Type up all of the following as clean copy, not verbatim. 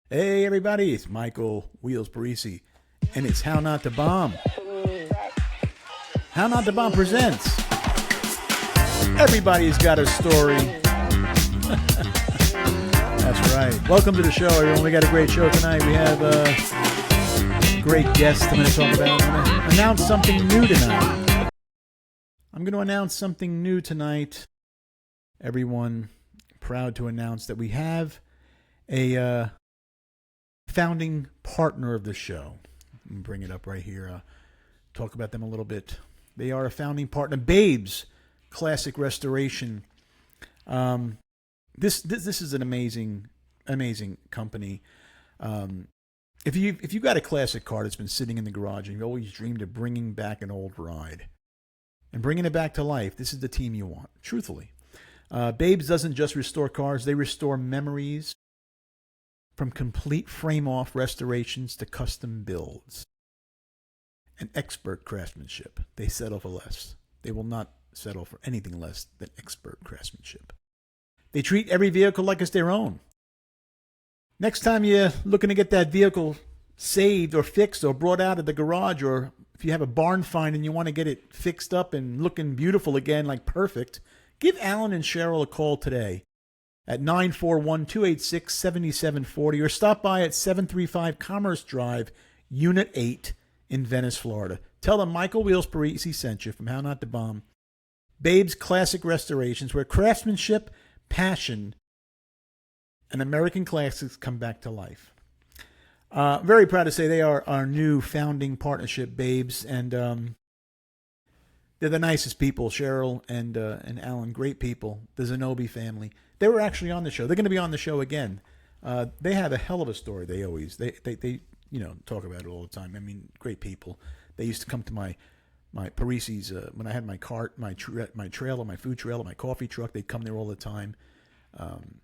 Hey everybody, it's Michael Wheels Parisi, and it's How Not to Bomb. How Not to Bomb presents Everybody's Got a Story. That's right. Welcome to the show, everyone. We got a great show tonight. We have a great guest I'm going to talk about. I'm going to announce something new tonight. Everyone, proud to announce that we have a founding partner of the show. Let me bring it up right here. Talk about them a little bit. They are a founding partner. Babes Classic Restoration. This is an amazing company. If you got a classic car that's been sitting in the garage and you've always dreamed of bringing back an old ride and bringing it back to life, this is the team you want. Truthfully, Babes doesn't just restore cars; they restore memories. From complete frame-off restorations to custom builds and expert craftsmanship, they settle for less. They will not settle for anything less than expert craftsmanship. They treat every vehicle like it's their own. Next time you're looking to get that vehicle saved or fixed or brought out of the garage, or if you have a barn find and you want to get it fixed up and looking beautiful again, like perfect, give Alan and Cheryl a call today at 941-286-7740 or stop by at 735 Commerce Drive, Unit 8 in Venice, Florida. Tell them Michael Wheels Parisi sent you from How Not to Bomb. Babes Classic Restorations, where craftsmanship, passion, and American classics come back to life. Very proud to say they are our new founding partnership, Babes, and they're the nicest people, Cheryl and Alan, great people, the Zanobi family. They were actually on the show. They're going to be on the show again. They have a hell of a story. They talk about it all the time. I mean, great people. They used to come to my Parisi's when I had my cart, my trailer, my food trailer, my coffee truck. They'd come there all the time. And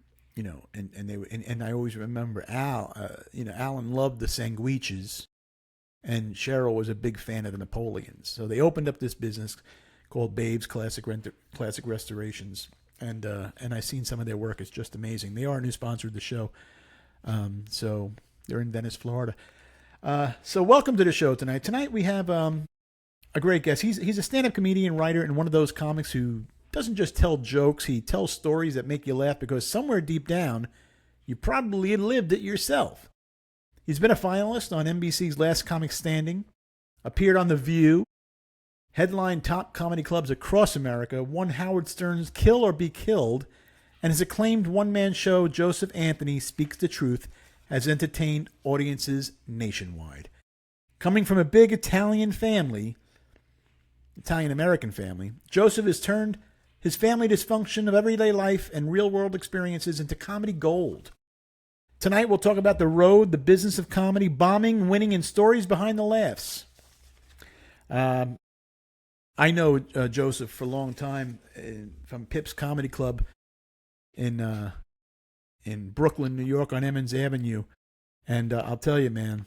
I always remember Alan loved the Sanguiches, and Cheryl was a big fan of the Napoleons. So they opened up this business called Babes Classic Restorations. And I've seen some of their work. It's just amazing. They are a new sponsor of the show. So they're in Venice, Florida. So welcome to the show tonight. Tonight we have a great guest. He's a stand-up comedian, writer, and one of those comics who doesn't just tell jokes. He tells stories that make you laugh because somewhere deep down, you probably lived it yourself. He's been a finalist on NBC's Last Comic Standing, appeared on The View, headlined top comedy clubs across America, won Howard Stern's Kill or Be Killed, and his acclaimed one-man show, Joseph Anthony Speaks the Truth, has entertained audiences nationwide. Coming from a big Italian-American family, Joseph has turned his family dysfunction of everyday life and real-world experiences into comedy gold. Tonight we'll talk about the road, the business of comedy, bombing, winning, and stories behind the laughs. I know Joseph for a long time from Pip's Comedy Club in Brooklyn, New York, on Emmons Avenue, and I'll tell you, man,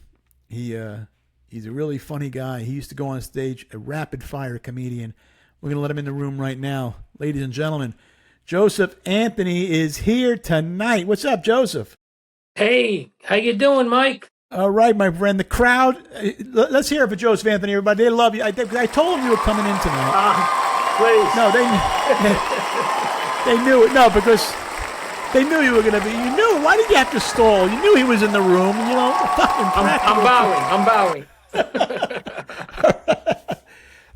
he's a really funny guy. He used to go on stage, a rapid-fire comedian. We're gonna let him in the room right now, ladies and gentlemen. Joseph Anthony is here tonight. What's up, Joseph? Hey, how you doing, Mike? All right, my friend. The crowd, let's hear it for Joseph Anthony, everybody. They love you. I told them you were coming in tonight. Please. No, they knew it. No, because they knew you were going to be. You knew. Why did you have to stall? You knew he was in the room. You know, I'm bowing.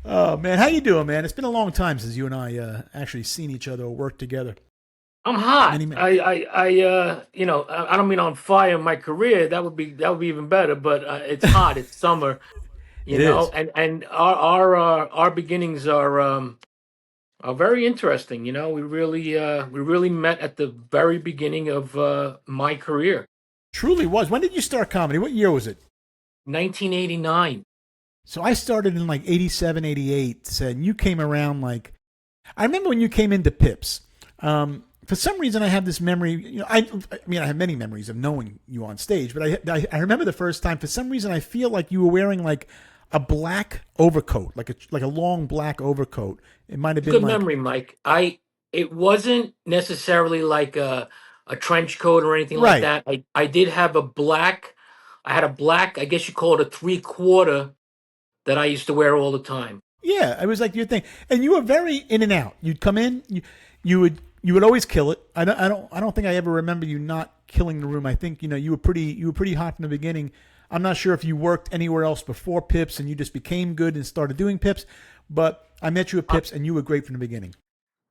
Oh, man. How you doing, man? It's been a long time since you and I actually seen each other or worked together. I'm hot. I don't mean on fire in my career. That would be even better. But it's hot. It's summer. It is. And our beginnings are very interesting. You know, we really met at the very beginning of my career. Truly was. When did you start comedy? What year was it? 1989. So I started in like 87, 88. And you came around like, I remember when you came into Pips. For some reason, I have this memory. You know, I have many memories of knowing you on stage, but I remember the first time. For some reason, I feel like you were wearing like a black overcoat, like a long black overcoat. It might have been Good memory, Mike. It wasn't necessarily like a a trench coat or anything like Right. that. I did have a black. I had a black. I guess you call it a 3/4 that I used to wear all the time. Yeah, it was like your thing, and you were very in and out. You'd come in, you would always kill it. I don't think I ever remember you not killing the room. I think you were pretty hot from the beginning. I'm not sure if you worked anywhere else before Pips and you just became good and started doing Pips, but I met you at I, Pips and you were great from the beginning.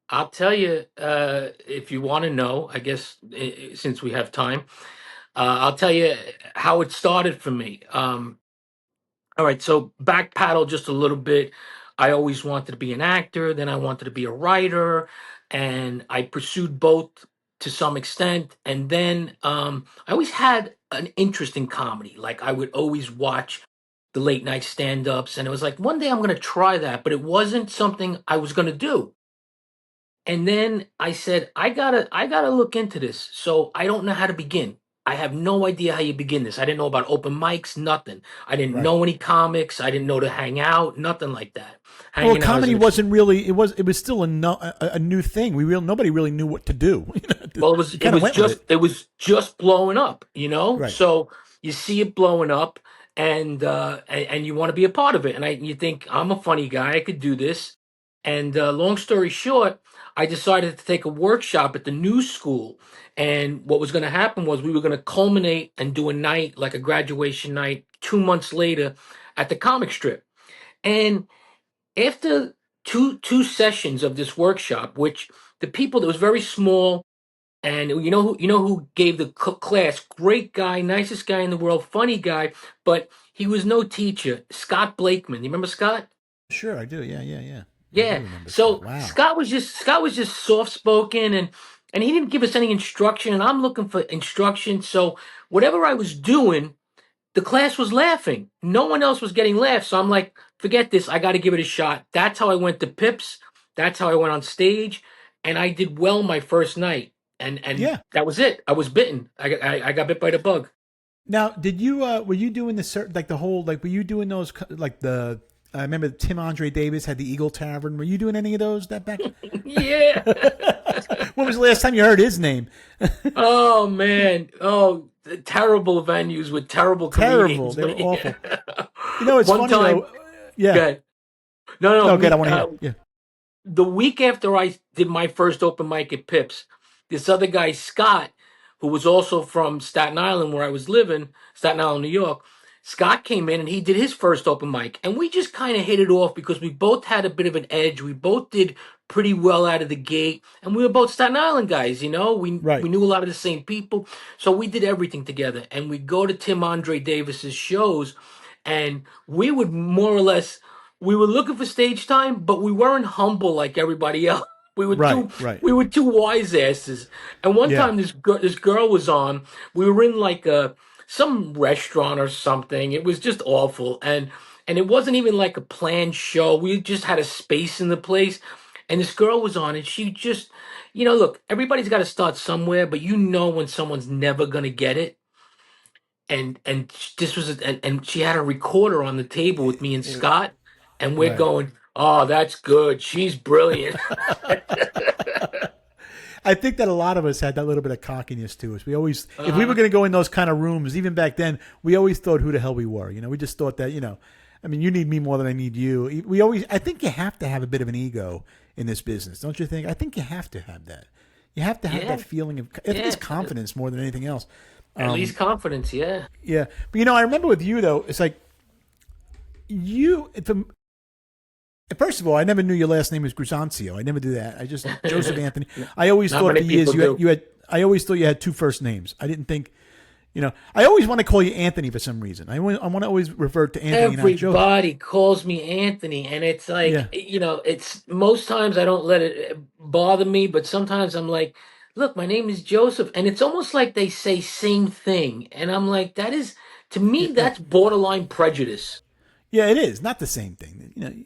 I'll tell you if you want to know. I guess since we have time, I'll tell you how it started for me. All right, so back paddle just a little bit. I always wanted to be an actor, then I wanted to be a writer, and I pursued both to some extent. And then I always had an interest in comedy. Like I would always watch the late night stand-ups, and it was like one day I'm going to try that, but it wasn't something I was going to do. And then I said, I gotta look into this. So I don't know how to begin. I have no idea how you begin this. I didn't know about open mics, nothing. I didn't Right. know any comics. I didn't know to hang out, nothing like that. Well, Hanging out as comedy an wasn't really it was still a new thing. Nobody really knew what to do. well, it was You it kind of was went with just it. it was just blowing up, you know. Right. So you see it blowing up, and you want to be a part of it. And you think I'm a funny guy, I could do this. And long story short, I decided to take a workshop at the new school. And what was going to happen was we were going to culminate and do a night like a graduation night 2 months later at the comic strip. And after two sessions of this workshop, which the people that was very small and you know who gave the class? Great guy, nicest guy in the world, funny guy, but he was no teacher. Scott Blakeman. You remember Scott? Sure, I do. Yeah, yeah, yeah. I do Yeah. remember Scott. So Wow. Scott was just soft spoken and he didn't give us any instruction. And I'm looking for instruction. So whatever I was doing, the class was laughing. No one else was getting laughs. So I'm like, forget this. I got to give it a shot. That's how I went to Pips. That's how I went on stage, and I did well my first night. And Yeah. that was it. I was bitten. I got bit by the bug. Now, did you were you doing the certain like the whole like were you doing those like the I remember Tim Andre Davis had the Eagle Tavern. Were you doing any of those that back? Yeah. When was the last time you heard his name? Oh man. Oh, the terrible venues with terrible Terrible. comedians. They were But awful. yeah. It's One funny time, though. Yeah. good. No, no, No, good. I me. want to hear. Yeah. The week after I did my first open mic at Pips, this other guy, Scott, who was also from Staten Island, where I was living, Staten Island, New York, Scott came in and he did his first open mic. And we just kind of hit it off because we both had a bit of an edge. We both did pretty well out of the gate. And we were both Staten Island guys, you know? We Right. knew a lot of the same people. So we did everything together. And we go to Tim Andre Davis's shows and we would more or less we were looking for stage time, but we weren't humble like everybody else. We were Right. two Right. we were two wise asses. And one Yeah. time this girl was on. We were in like a some restaurant or something. It was just awful, and it wasn't even like a planned show. We just had a space in the place, and this girl was on, and she just, look, everybody's got to start somewhere, but you know when someone's never gonna get it and this was and she had a recorder on the table with me and Scott, and we're Right. going, "Oh, that's good. She's brilliant." I think that a lot of us had that little bit of cockiness to us. We always, if we were uh, going to go in those kind of rooms, even back then, we always thought who the hell we were. We just thought that, I mean, you need me more than I need you. I think you have to have a bit of an ego in this business, don't you think? I think you have to have that. You have to have yeah, that feeling of, I think it's yeah. confidence more than anything else. At least confidence, yeah. Yeah. But, I remember with you, though, it's like first of all, I never knew your last name was Grisancio. I never do that. I just Joseph Anthony. I always Not thought many for years people do. you had. I always thought you had two first names. I didn't think. I always want to call you Anthony for some reason. I want to always refer to Anthony, not Joe. Everybody calls me Anthony, and it's like, Yeah. it's most times I don't let it bother me, but sometimes I'm like, look, my name is Joseph, and it's almost like they say same thing, and I'm like, that is, to me, Yeah. that's borderline prejudice. Yeah. It is not the same thing.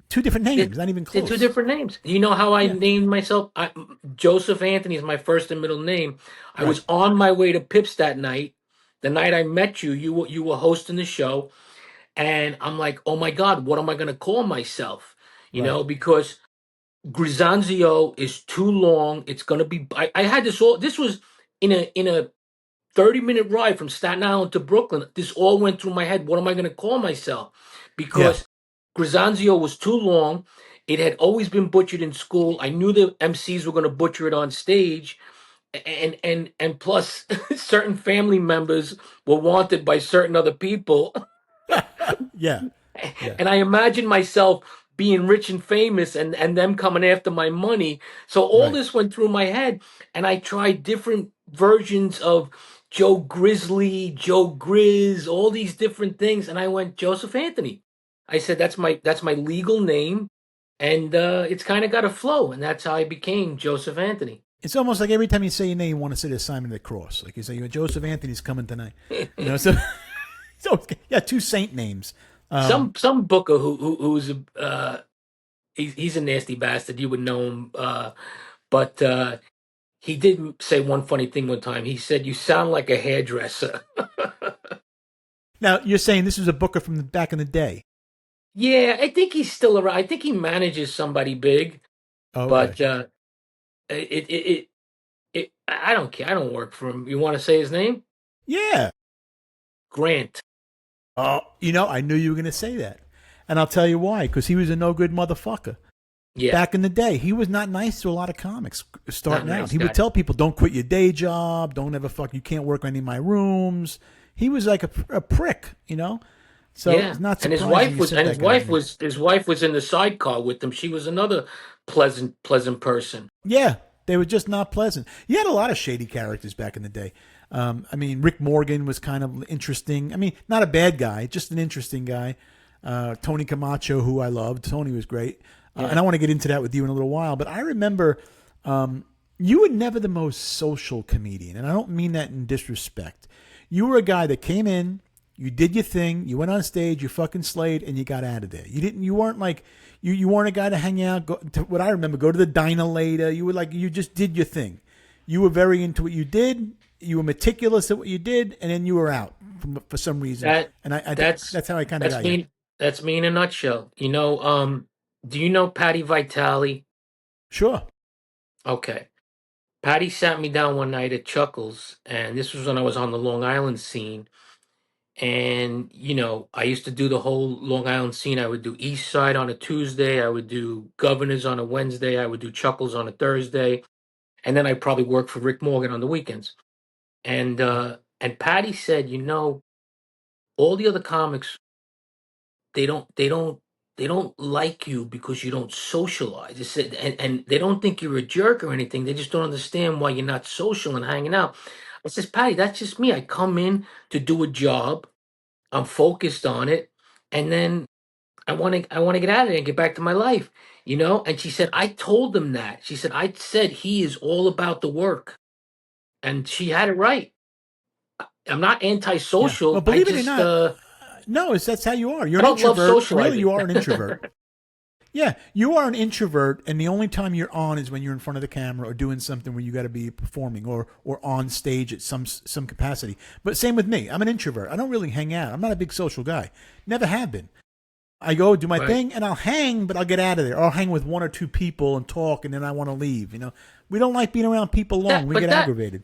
Two different They're, names, not even they're two close. different names. You know how I Yeah. named myself? Joseph Anthony is my first and middle name. I Right. was on my way to Pips that night. The night I met you, you were hosting the show, and I'm like, oh my God, what am I going to call myself? Right. Because Grisanzio is too long. It's going to be. I had this all. This was in a 30-minute ride from Staten Island to Brooklyn, this all went through my head. What am I going to call myself? Yeah. Because Grisanzio was too long. It had always been butchered in school. I knew the MCs were going to butcher it on stage, and plus, certain family members were wanted by certain other people. Yeah. Yeah. And I imagined myself being rich and famous, and them coming after my money. So all Right. this went through my head, and I tried different versions of Joe Grizzly, Joe Grizz, all these different things, and I went Joseph Anthony. I said that's my legal name, and it's kind of got a flow, and that's how I became Joseph Anthony. It's almost like every time you say your name, you want to say the Simon of the Cross. Like you say, Joseph Anthony's coming tonight. So so yeah, two saint names. Some booker who's he's a nasty bastard. You would know him, but he did say one funny thing one time. He said, "You sound like a hairdresser." Now you're saying this was a booker from the back in the day. Yeah, I think he's still around. I think he manages somebody big, Oh, okay. but it, it, it, I don't care. I don't work for him. You want to say his name? Yeah. Grant. Oh, I knew you were going to say that, and I'll tell you why. Because he was a no good motherfucker. Yeah, Back in the day, he was not nice to a lot of comics not starting out. nice He would guy. tell people, "Don't quit your day job. Don't ever fuck. You can't work in any of my rooms." He was like a prick. So Yeah, it's not and his surprising wife you was said and that guy's name. his wife was in the sidecar with him. She was another pleasant person. Yeah, they were just not pleasant. You had a lot of shady characters back in the day. I mean, Rick Morgan was kind of interesting. I mean, not a bad guy, just an interesting guy. Tony Camacho, who I loved. Tony was great. And Yeah. I want to get into that with you in a little while. But I remember you were never the most social comedian. And I don't mean that in disrespect. You were a guy that came in, you did your thing, you went on stage, you fucking slayed, and you got out of there. You weren't like, you weren't a guy to hang out, go to what I remember, go to the diner later. You were like, you just did your thing. You were very into what you did. You were meticulous at what you did, and then you were out for some reason. That And I that's that's how I kind of that's got you. me. That's me in a nutshell. Do you know Patty Vitale? Sure. Okay. Patty sat me down one night at Chuckles, and this was when I was on the Long Island scene. And I used to do the whole Long Island scene. I would do East Side on a Tuesday. I would do Governors on a Wednesday. I would do Chuckles on a Thursday, and then I'd probably work for Rick Morgan on the weekends. And Patty said, all the other comics, they don't they don't they don't like you because you don't socialize. They said, and they don't think you're a jerk or anything. They just don't understand why you're not social and hanging out. I says, Patty, that's just me. I come in to do a job. I'm focused on it, and then I want to get out of there and get back to my life. And she said, I told them that. She said, I said he is all about the work, and she had it right. I'm not Yeah. Well, antisocial. I believe it or just not, no, that's how you are. You're I an don't love introvert. Really, socializing. you are an introvert. Yeah, you are an introvert, and the only time you're on is when you're in front of the camera or doing something where you got to be performing or on stage at some capacity. But same with me. I'm an introvert. I don't really hang out. I'm not a big social guy. Never have been. I go do my Right. thing, and I'll hang, but I'll get out of there. Or I'll hang with one or two people and talk, and then I want to leave. We don't like being around people long. That, We but get that, aggravated.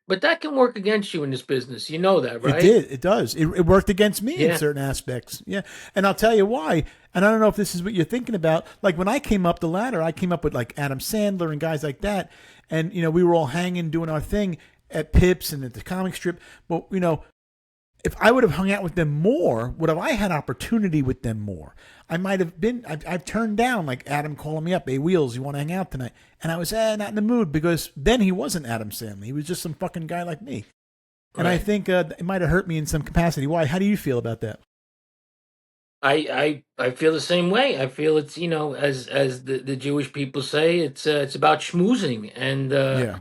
but that can work against you in this business. You know that, It right? did. It does. It worked against me in Yeah. certain aspects. Yeah. And I'll tell you why. And I don't know if this is what you're thinking about. Like when I came up the ladder, I came up with like Adam Sandler and guys like that. And, we were all hanging, doing our thing at Pips and at the comic strip. But, if I would have hung out with them more, would have I had opportunity with them more? I might have been. I've turned down like Adam calling me up. Hey, Wheels, you want to hang out tonight? And I was not in the mood because then he wasn't Adam Sandler. He was just some fucking guy like me. And I Right. think it might have hurt me in some capacity. Why? How do you feel about that? I feel the same way. I feel it's as the Jewish people say, it's about schmoozing, and Yeah.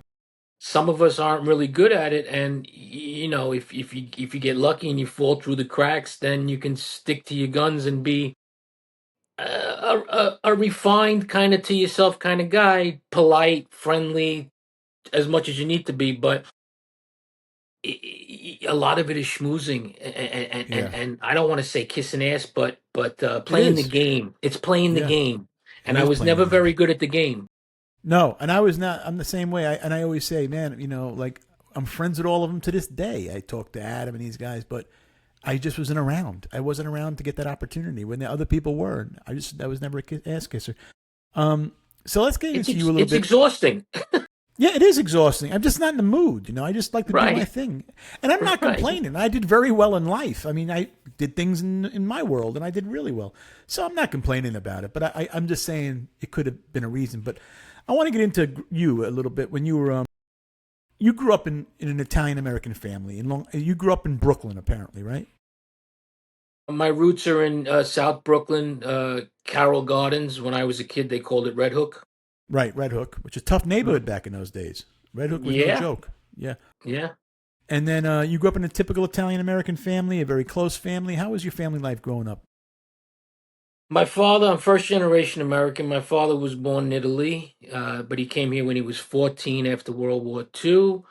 some of us aren't really good at it. And if you get lucky and you fall through the cracks, then you can stick to your guns and be a refined kind of to yourself kind of guy, polite, friendly, as much as you need to be. But a lot of it is schmoozing, and, and, Yeah. and I don't want to say kissing ass, but It playing the is. game. It's playing the Yeah. game, It and I is was playing never the game. very good at the game. No, and I was not. I'm the same way. And I always say, man, like I'm friends with all of them to this day. I talk to Adam and these guys, but I just wasn't around. I wasn't around to get that opportunity when the other people were. I was never a ass kisser. Um, so let's get into you a little It's bit. exhausting. Yeah, it is exhausting. I'm just not in the mood. I just like to do my Right. thing, and I'm not Right. complaining. I did very well in life. I mean, I did things in my world, and I did really well. So I'm not complaining about it. But I'm just saying it could have been a reason. But I want to get into you a little bit. When you were you grew up in an Italian American family. You grew up in Brooklyn, apparently, right? My roots are in South Brooklyn, Carroll Gardens. When I was a kid, they called it Red Hook. Right, Red Hook, which is a tough neighborhood Mhm. back in those days. Red Hook was no Yeah. joke. Yeah. Yeah. And then you grew up in a typical Italian American family, a very close family. How was your family life growing up? My father, I'm first generation American. My father was born in Italy, but he came here when he was 14 after World War II.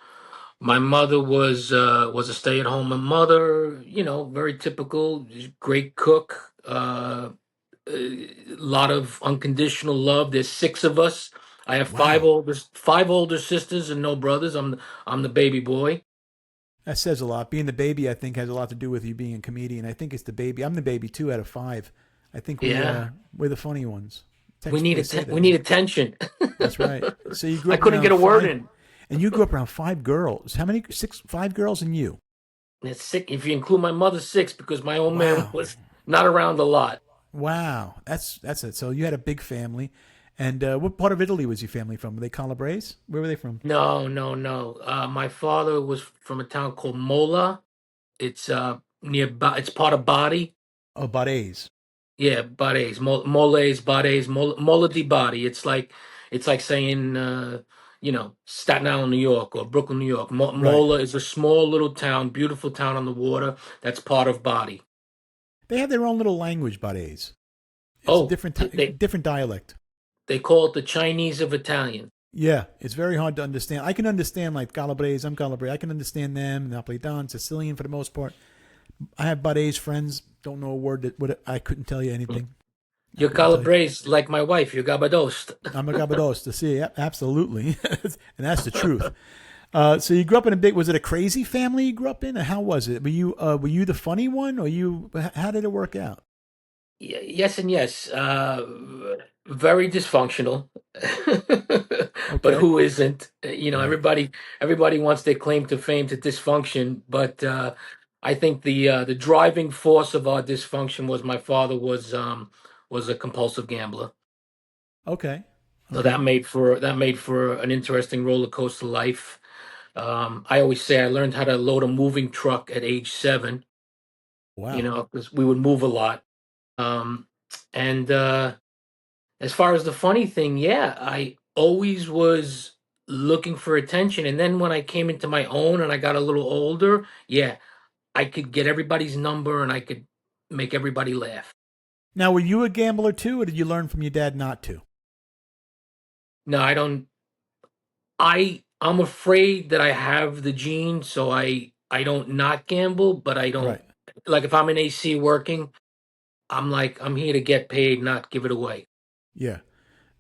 My mother was a stay-at-home mother, very typical, great cook, a lot of unconditional love. There's six of us. I have Wow. five older sisters and no brothers. I'm the baby boy. That says a lot. Being the baby, I think, has a lot to do with you being a comedian. I think it's the baby. I'm the baby too out of five. I think Yeah. we're the funny ones. We They say we that. need attention. That's right. So you grew I up couldn't get around a word five, in. and you grew up around five girls. How many? Six, five girls, and you. It's sick if you include my mother, six, because my old man Wow. was not around a lot. Wow. That's it. So you had a big family. And what part of Italy was your family from? Were they Calabrese? Where were they from? No, no, no. My father was from a town called Mola. It's it's part of Bari. Oh, Barese. Yeah, Bades, Moles, Bades, Mola di Bari. It's like saying Staten Island, New York, or Brooklyn, New York. Right. Mola is a small little town, beautiful town on the water. That's part of Bari. They have their own little language, Barese. It's a Oh, different dialect. they call it the Chinese of Italian. Yeah, it's very hard to understand. I can understand like Calabrese. I'm Calabrese. I can understand them. Napolitan, Sicilian for the most part. I have Barese friends. Don't know a word that what I couldn't tell you anything. I You're couldn't tell you. Calabrese, like my wife. You're Gabadost. I'm a Gabados to see. Yep, absolutely, and that's the truth. So you grew up in a big. Was it a crazy family you grew up in? Or how was it? Were you the funny one, or you? How did it work out? Yes and yes. Very dysfunctional, but Okay, who isn't? right. Everybody wants their claim to fame to dysfunction, but I think the driving force of our dysfunction was my father was a compulsive gambler. Okay, So okay. that made for an interesting roller coaster life. I always say I learned how to load a moving truck at age 7. Wow. Because we would move a lot. Um, and As far as the funny thing, yeah, I always was looking for attention. And then when I came into my own and I got a little older, yeah, I could get everybody's number and I could make everybody laugh. Now, were you a gambler too, or did you learn from your dad not to? No, I don't. I'm afraid that I have the gene, so I don't not gamble, but I don't Right. like if I'm in AC working, I'm like I'm here to get paid, not give it away. Yeah.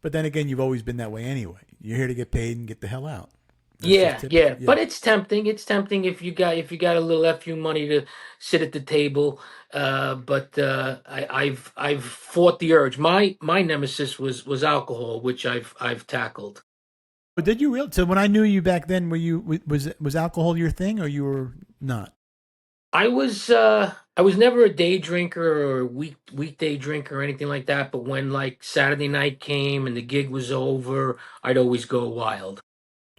But then again, you've always been that way anyway. You're here to get paid and get the hell out. That's just Yeah, typical. yeah, Yeah. but it's tempting. It's tempting if you got a little FU money to sit at the table. But I've fought the urge. My nemesis was alcohol, which I've tackled. But did you real? So when I knew you back then, were you was alcohol your thing, or you were not? I was never a day drinker or a weekday drinker or anything like that. But when like Saturday night came and the gig was over, I'd always go wild.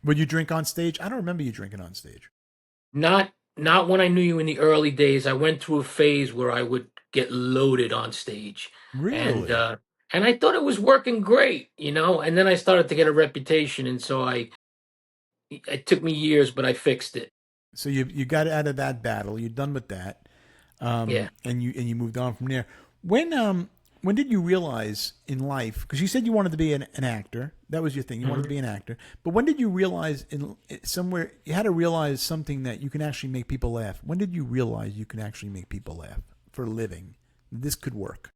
Would you drink on stage? I don't remember you drinking on stage. Not when I knew you in the early days. I went through a phase where I would get loaded on stage, and Really? uh, and I thought it was working great, And then I started to get a reputation, and so it took me years, but I fixed it. So you got out of that battle. You're done with that, Yeah. and you moved on from there. When did you realize in life? Because you said you wanted to be an actor. That was your thing. You wanted to Mhm. be an actor. But when did you realize in somewhere you had to realize something that you can actually make people laugh? When did you realize you can actually make people laugh for a living? This could work.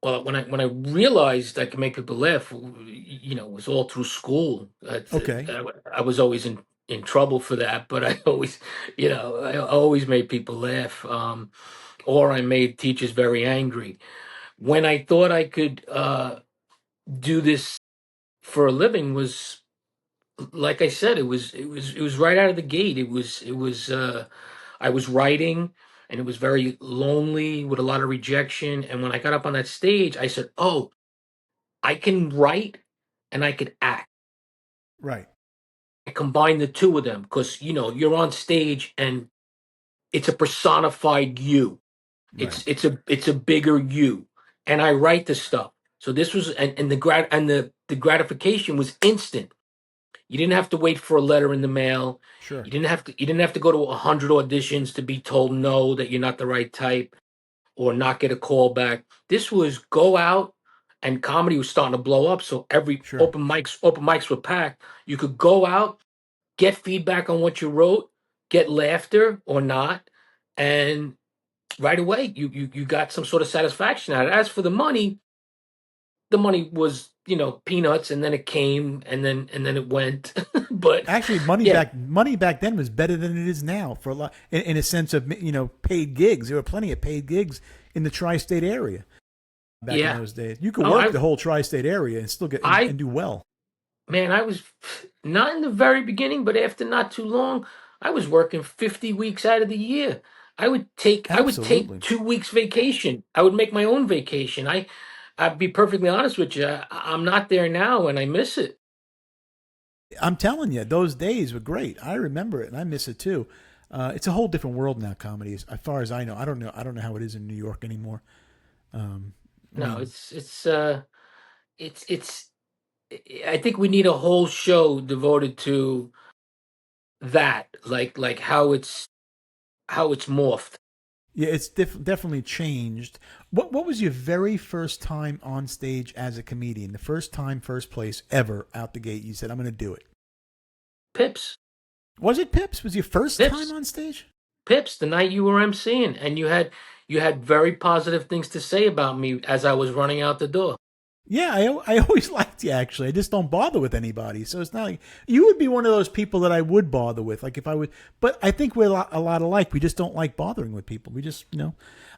Well, when I realized I could make people laugh, it was all through school. Okay. I was always in trouble for that, but I always made people laugh, or I made teachers very angry. When I thought I could do this for a living was, like I said, it was right out of the gate. It was I was writing, and it was very lonely with a lot of rejection. And when I got up on that stage, I said, "Oh, I can write and I could act. Right. I combine the two of them because you're on stage and it's a personified you. Right. It's a bigger you, and I write the stuff. So this was and the gratification was instant. You didn't have to wait for a letter in the mail. Sure. You didn't have to go to 100 auditions to be told no, that you're not the right type, or not get a call back. This was go out, and comedy was starting to blow up. So every Sure. open mics were packed. You could go out, get feedback on what you wrote, get laughter or not, and right away you got some sort of satisfaction out of it. As for the money was peanuts, and then it came, and then it went. But Actually, yeah, money back then was better than it is now for a lot in a sense of paid gigs. There were plenty of paid gigs in the tri-state area back in yeah. those days. You could Oh, work the whole tri-state area and still get I and do well. man, I was not in the very beginning, but after not too long, I was working 50 weeks out of the year. I would take Absolutely. 2 weeks vacation. I would make my own vacation. I'd be perfectly honest with you. I'm not there now, and I miss it. I'm telling you, those days were great. I remember it, and I miss it too. It's a whole different world now. Comedy, as far as I know, I don't know. I don't know how it is in New York anymore. Um, I No, mean, it's. I think we need a whole show devoted to that, like how it's morphed. yeah, it's definitely changed. What was your very first time on stage as a comedian? The first time, first place ever out the gate. You said, "I'm going to do it." Pips, Was it Pips? Was your first time pips. on stage? Pips, the night you were emceeing, and you had very positive things to say about me as I was running out the door. Yeah, I always liked you. Actually, I just don't bother with anybody. So it's not like you would be one of those people that I would bother with. Like if I would, but I think we're a lot alike. We just don't like bothering with people. We just,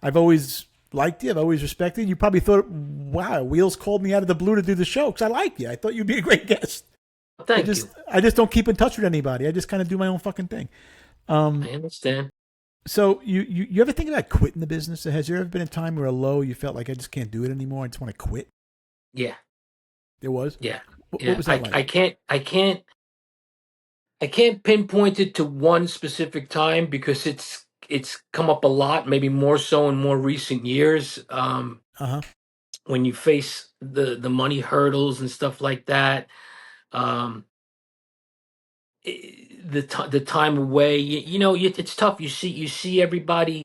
I've always liked you. I've always respected you. You probably thought, wow, Wheels called me out of the blue to do the show because I like you. I thought you'd be a great guest. I Thank just you. I just don't keep in touch with anybody. I just kind of do my own fucking thing. I understand. So you ever think about quitting the business? Has there ever been a time where a low you felt like I just can't do it anymore? I just want to quit. Yeah, There was. yeah, What yeah. was that I like? I can't I can't I can't pinpoint it to one specific time because it's come up a lot, maybe more so in more recent years. Uh huh. When you face the money hurdles and stuff like that, um, the time away, it's tough. You see everybody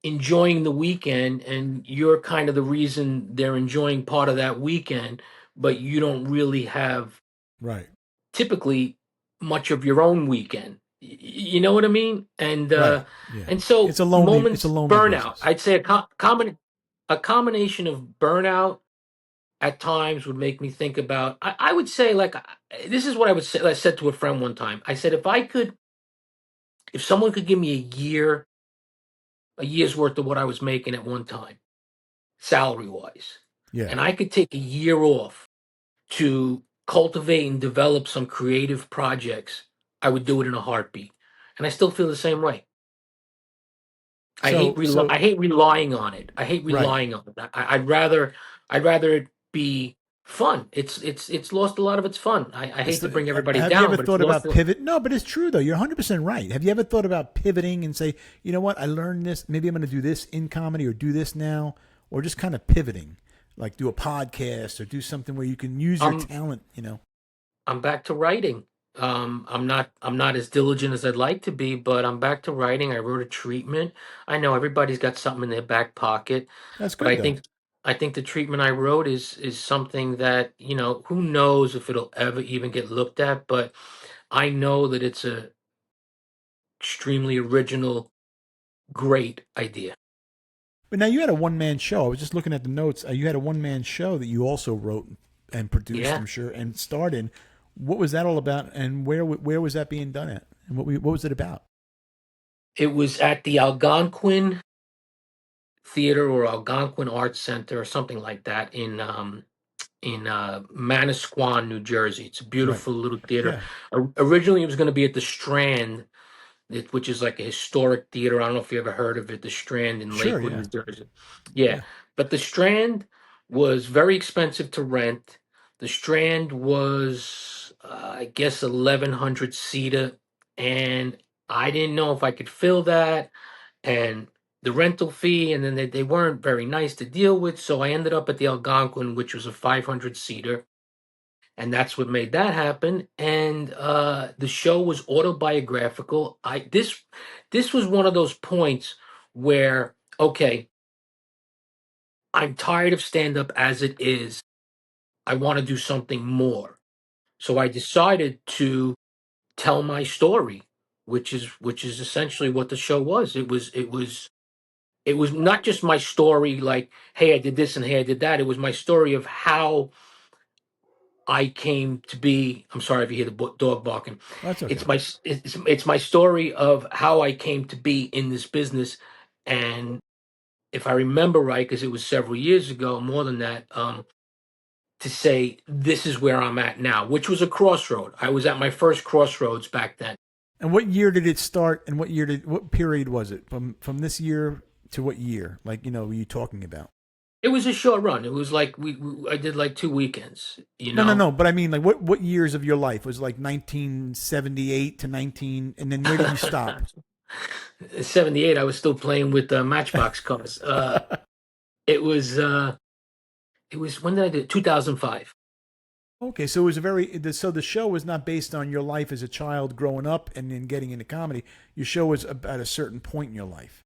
enjoying the weekend, and you're kind of the reason they're enjoying part of that weekend, but you don't really have Right. typically much of your own weekend. You know what I mean? And Right. Yeah. so It's a moments lonely burnout. business. I'd say a combination of burnout at times would make me think about. I would say, like, this is what I would say. I said to a friend one time. I said, if someone could give me a year's worth of what I was making at one time, salary wise, Yeah. and I could take a year off to cultivate and develop some creative projects, I would do it in a heartbeat. And I still feel the same way. So so I hate relying on it. I hate right. relying on it. I'd rather it be fun. It's lost a lot of its fun. I hate to So, bring everybody have you down, ever but it's thought lost. about pivot? No, but it's true though. You're 100% right. Have you ever thought about pivoting and say, you know what? I learned this. Maybe I'm going to do this in comedy or do this now, or just kind of pivoting, like do a podcast or do something where you can use your I'm talent. I'm back to writing. I'm not as diligent as I'd like to be, but I'm back to writing. I wrote a treatment. I know everybody's got something in their back pocket, That's but good though. I think the treatment I wrote is something that, who knows if it'll ever even get looked at, but I know that it's a extremely original, great idea. But now you had a one man show. I was just looking at the notes. You had a one man show that you also wrote and produced, Yeah, I'm sure, and starred in. What was that all about, and where was that being done at, and what was it about? it was at the Algonquin Theater or Algonquin Arts Center or something like that in Manasquan, New Jersey. It's a Right. beautiful little theater. Yeah. Originally, it was going to be at the Strand, which is like a historic theater. I don't know if you ever heard of it, the Strand in Sure. Lakewood, Yeah. New Jersey. Yeah, Yeah. but the Strand was very expensive to rent. The Strand was, I guess, 1,100 seater, and I didn't know if I could fill that, and the rental fee, and then they weren't very nice to deal with. So I ended up at the Algonquin, which was a 500 seater, and that's what made that happen. And the show was autobiographical. This was one of those points where, okay, I'm tired of stand up as it is. I want to do something more. So I decided to tell my story, which is essentially what the show was. It was not just my story, like, hey, I did this and hey, I did that. It was my story of how I came to be. I'm sorry if you hear the dog barking. Well, that's It's okay. my it's my story of how I came to be in this business, and if I remember right, because it was several years ago, more than that, to say this is where I'm at now, which was a crossroad. I was at my first crossroads back then. And what year did it start? And what period was it from this year to what year? Like were you talking about? It was a short run. It was like I did like 2 weekends, you No, no, know. no. But I mean, like, what years of your life was like 1978 to 19, and then where did you stop? 78, I was still playing with Matchbox cars. It was when did I do it? 2005. Okay, so it was so the show was not based on your life as a child growing up and then getting into comedy. Your show was about a certain point in your life.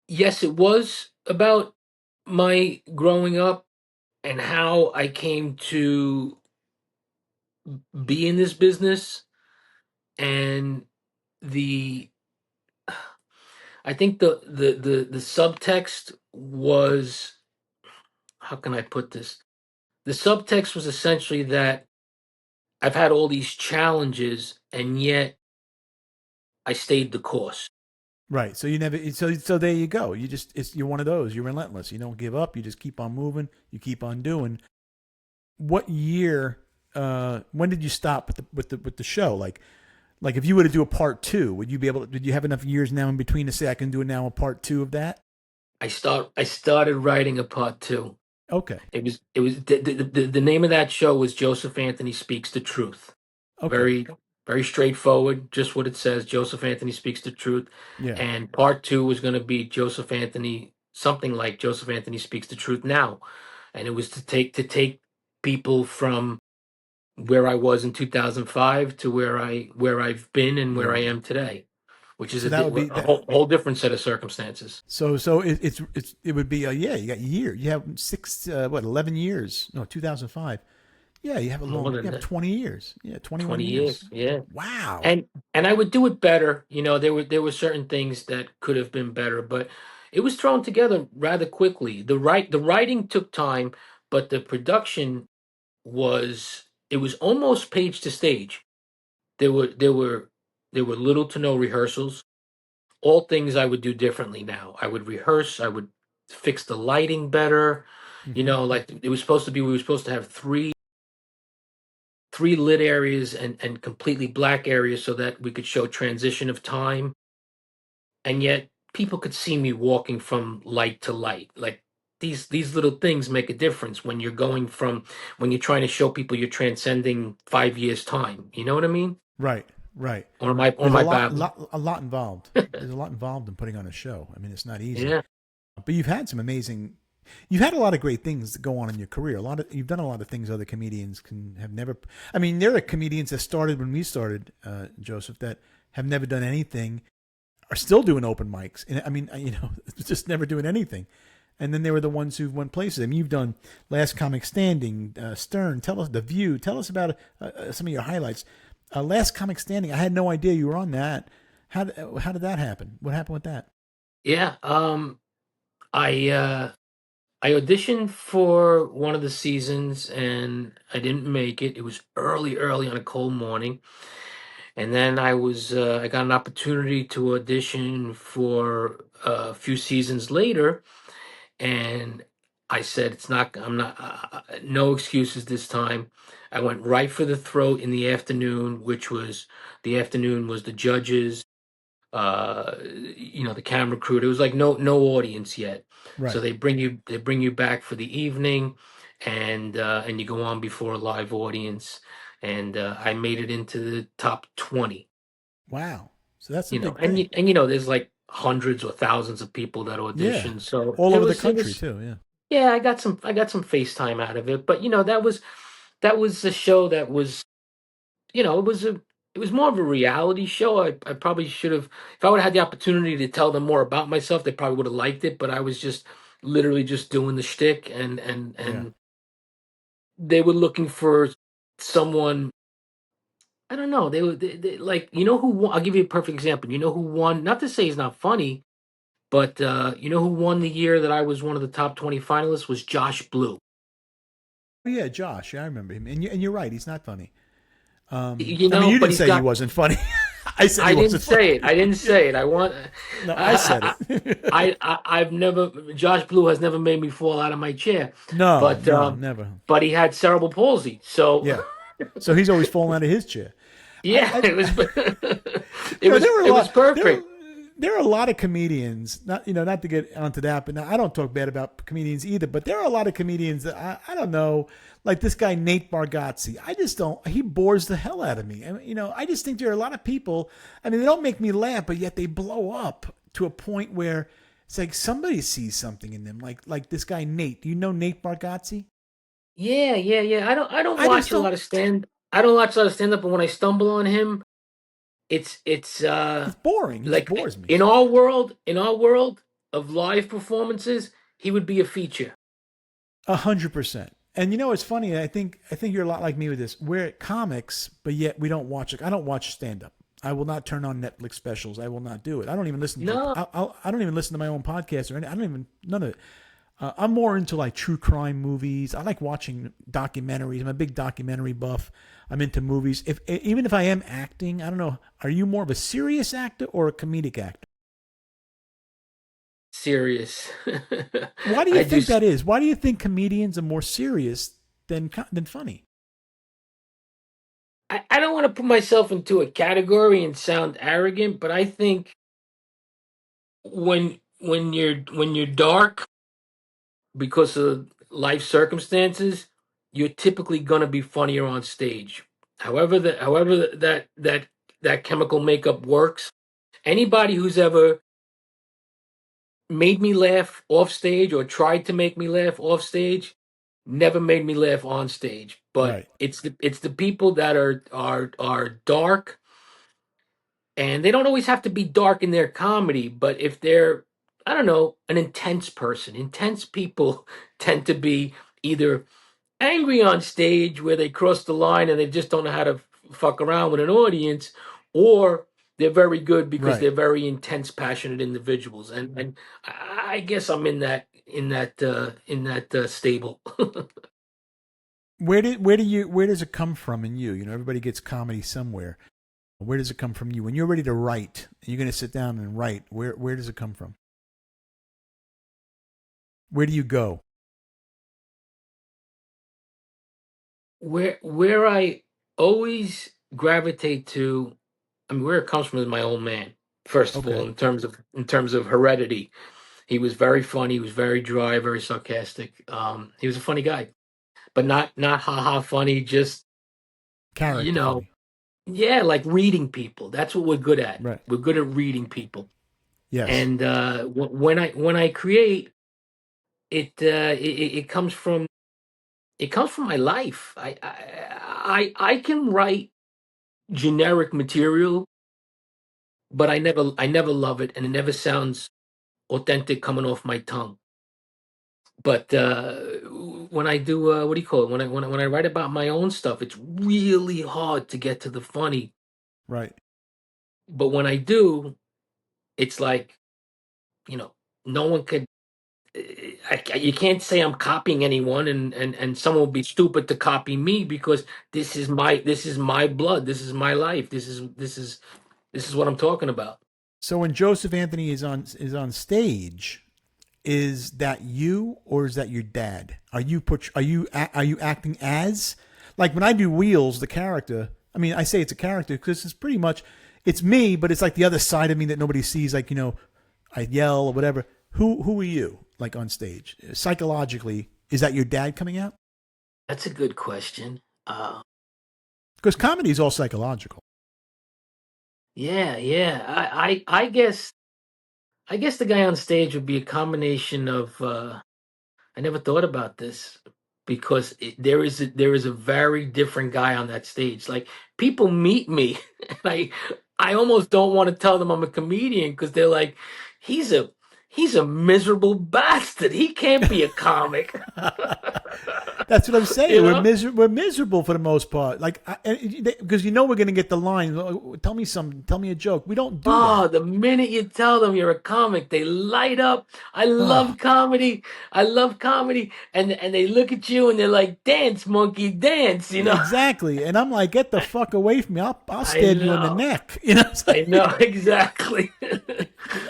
Yes, it was about my growing up and how I came to be in this business, and the I think the subtext was, how can I put this? The subtext was essentially that I've had all these challenges and yet I stayed the course. Right. So you never. So there you go. You're one of those. You're relentless. You don't give up. You just keep on moving. You keep on doing. What year? When did you stop with the show? Like if you were to do a part two, would you be able to? Did you have enough years now in between to say I can do it now a part two of that? I started writing a part two. Okay. It was the name of that show was Joseph Anthony Speaks the Truth. Okay. Very very straightforward, just what it says. Joseph Anthony Speaks the Truth, Yeah. and part two was going to be Joseph Anthony, something like Joseph Anthony Speaks the Truth now, and it was to take people from where I was in 2005 to where I've been and where I Right. am today, which is So that would be a that. whole different set of circumstances. So it would be yeah. You got a year. You have 11 years? No, 2005. Yeah, you have More you than have that, 20 years. Yeah, 21 20 years, years. yeah. Wow. And I would do it better. There were certain things that could have been better, but it was thrown together rather quickly. The writing took time, but the production was almost page to stage. There were little to no rehearsals. All things I would do differently now. I would rehearse, I would fix the lighting better. Hmm. Like it was supposed to be, we were supposed to have three lit areas and completely black areas so that we could show transition of time, and yet people could see me walking from light to light. Like these little things make a difference when you're trying to show people you're transcending 5 years time. You know what I mean? Right. Right. Or There's a my lot, babbling. lot, a lot involved. There's a lot involved in putting on a show. I mean, it's not easy. Yeah. But you've had a lot of great things that go on in your career. You've done a lot of things other comedians can have never. I mean, there are comedians that started when we started, Joseph, that have never done anything, are still doing open mics. And I mean, just never doing anything. And then there were the ones who went places. I mean, you've done Last Comic Standing, Stern. Tell us The View. Tell us about some of your highlights. Last Comic Standing. I had no idea you were on that. How did that happen? What happened with that? Yeah. I auditioned for one of the seasons and I didn't make it. It was early, early on a cold morning. And then I got an opportunity to audition for a few seasons later, and I said, it's not, I'm not, no excuses this time. I went right for the throat in the afternoon, which was the afternoon was the judges, the camera crew. There was like no audience yet. So Right. they bring you back for the evening, and you go on before a live audience. And I made it into the top 20. Wow. So that's a You know, big thing. there's like hundreds or thousands of people that Yeah. audition. So All it over the was it country was too. Yeah. yeah, I got some FaceTime out of it. But that was a show that was, it was more of a reality show. I probably should have, if I would have had the opportunity to tell them more about myself, they probably would have liked it. But I was just literally just doing the shtick, and and Yeah. and they were looking for someone. I don't know. They like, who won. I'll give you a perfect example. You know who won? Not to say he's not funny, but you know who won the year that I was one of the top 20 finalists was Josh Blue. Oh, yeah, Josh. Yeah, I remember him. And you're right. He's not funny. You I mean, know, you but didn't he's say he got. wasn't funny. I said he I didn't wasn't funny. say it. I didn't Yeah. say it. I want. No, I said I, it. I've never. Josh Blue has never made me fall out of my chair, No, but no, never. but he had cerebral palsy, so Yeah. So he's always falling out of his chair. yeah, it was. You it know, was there were a it was lot. perfect. There are a lot of comedians. Not to get onto that, but now I don't talk bad about comedians either. But there are a lot of comedians that I don't know, like this guy Nate Bargatze. I just don't. He bores the hell out of me. I mean, I just think there are a lot of people. I mean, they don't make me laugh, but yet they blow up to a point where it's like somebody sees something in them. Like this guy Nate. Do you know Nate Bargatze? Yeah, yeah, yeah. I don't I just watch a don't. lot of stand. I don't watch a lot of stand up, but when I stumble on him, it's It's boring. He just like bores me. in our world of live performances, he would be a feature. 100%. And it's funny. I think you're a lot like me with this. We're comics, but yet we don't watch it. I don't watch stand up. I will not turn on Netflix specials. I will not do it. I don't even listen to. No, I don't even listen to my own podcast or any. I don't even none of it. I'm more into like true crime movies. I like watching documentaries. I'm a big documentary buff. I'm into movies. If even if I am acting, I don't know. Are you more of a serious actor or a comedic actor? serious. Why do you I do. think that is? Why do you think comedians are more serious than funny? I don't want to put myself into a category and sound arrogant, but I think when you're dark because of life circumstances, you're typically gonna be funnier on stage. However that chemical makeup works. Anybody who's ever made me laugh off stage or tried to make me laugh off stage never made me laugh on stage. But Right. it's the people that are dark, and they don't always have to be dark in their comedy, but if they're, I don't know, an intense person, intense people tend to be either angry on stage where they cross the line and they just don't know how to fuck around with an audience, or they're very good because Right. they're very intense, passionate individuals. And I guess I'm in that stable. Where does it come from in you? Everybody gets comedy somewhere. Where does it come from you? When you're ready to write, and you're going to sit down and write. Where does it come from? Where do you go? Where I always gravitate to, I mean, where it comes from is my old man. First of all, Okay. in terms of heredity, he was very funny. He was very dry, very sarcastic. He was a funny guy, but not ha ha funny. Just you Character know, funny. yeah, like reading people. That's what we're good at. Right. We're good at reading people. Yes. And when I create, it comes from my life. I can write generic material, but I never love it, and it never sounds authentic coming off my tongue. But when I do, what do you call it? When I write about my own stuff, it's really hard to get to the funny. Right. But when I do, it's like you know, no one could. You can't say I'm copying anyone, and someone will be stupid to copy me because this is my blood, this is my life, this is what I'm talking about. So when Joseph Anthony is on stage, is that you or is that your dad? Are you acting as, like when I do Wheels, the character? I mean, I say it's a character because it's pretty much it's me, but it's like the other side of me that nobody sees. Like I yell or whatever. Who are you like on stage psychologically? Is that your dad coming out? That's a good question. Because comedy is all psychological. Yeah, yeah. I guess the guy on stage would be a combination of. I never thought about this because there is a very different guy on that stage. Like people meet me, and I almost don't want to tell them I'm a comedian because they're like, he's a he's a miserable bastard. He can't be a comic. That's what I'm saying. You We're know? we're miserable for the most part. Like because we're going to get the line. Tell me a joke. We don't do Oh, that. the minute you tell them you're a comic, they light up. I Oh, love comedy. I love comedy. And they look at you and they're like, dance, monkey, dance, you know? exactly. And I'm like, get the fuck away from me. I'll I stab you in the know. neck. You know. It's I know, like, exactly. you know?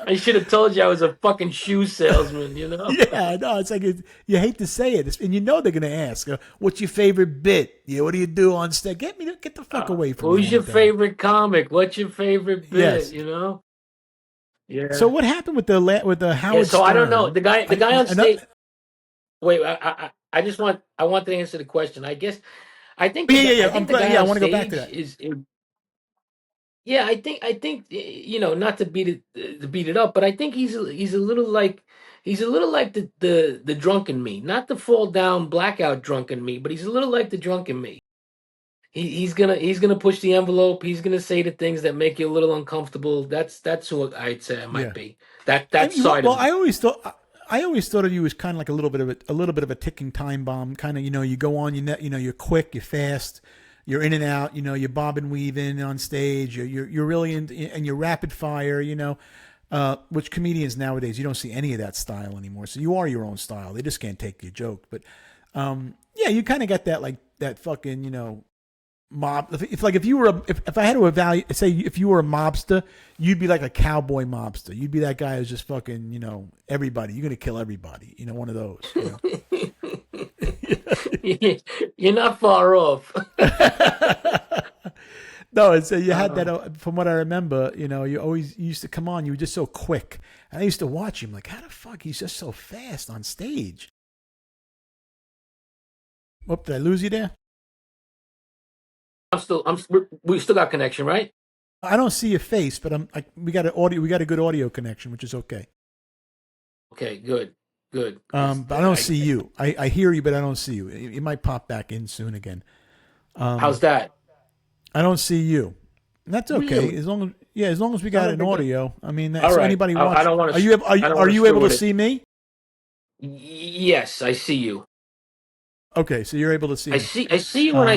I should have told you I was a fucking shoe salesman, you know? Yeah, no, it's like you hate to say it, and they're going to ask, "What's your favorite bit? Yeah, what do you do on stage? Get the fuck away from me. I Who's your want that." favorite comic? What's your favorite bit, Yes. you know? So Yeah. what happened with the Yeah, Howard so I don't know. Stern? The guy on stage. Another, Wait, I want to answer the question. I yeah. I'm think the glad. guy Yeah, I on want to go back to stage that. is. Yeah, I think not to beat it up, but I think he's a little like the drunken me, not the fall down blackout drunken me, but he's a little like the drunken me. He's gonna push the envelope. He's gonna say the things that make you a little uncomfortable. That's who I'd say I might Yeah. be. That side Well, of me. I always thought of you as kind of like a little bit of a ticking time bomb. Kind of, you go on, you're quick, you're fast, you're in and out. You're bob and weaving on stage. You're really and you're rapid fire. Which comedians nowadays you don't see any of that style anymore. So you are your own style. They just can't take your joke. But yeah, you kind of got that like that fucking mob. If you were if I had to evaluate, say if you were a mobster, you'd be like a cowboy mobster. You'd be that guy who's just fucking everybody. You're gonna kill everybody. One of those. You're not far off. No, it's you had that Uh, from what I remember. You used to come on. You were just so quick, and I used to watch him like, how the fuck he's just so fast on stage. Whoop, did I lose you there? we still got connection, right? I don't see your face, but we got we got a good audio connection, which is okay. Okay, good, good. Because But I don't see you. I hear you, but I don't see you. It might pop back in soon again. how's Um, that? I don't see you. And that's okay Really? as long as we All got right, an good. audio. I mean, All so right. anybody I watch. don't want Are to. you I don't are want to you able screw to with it. see me? Yes, I see you. Okay, so you're able to see I me. see. I see you when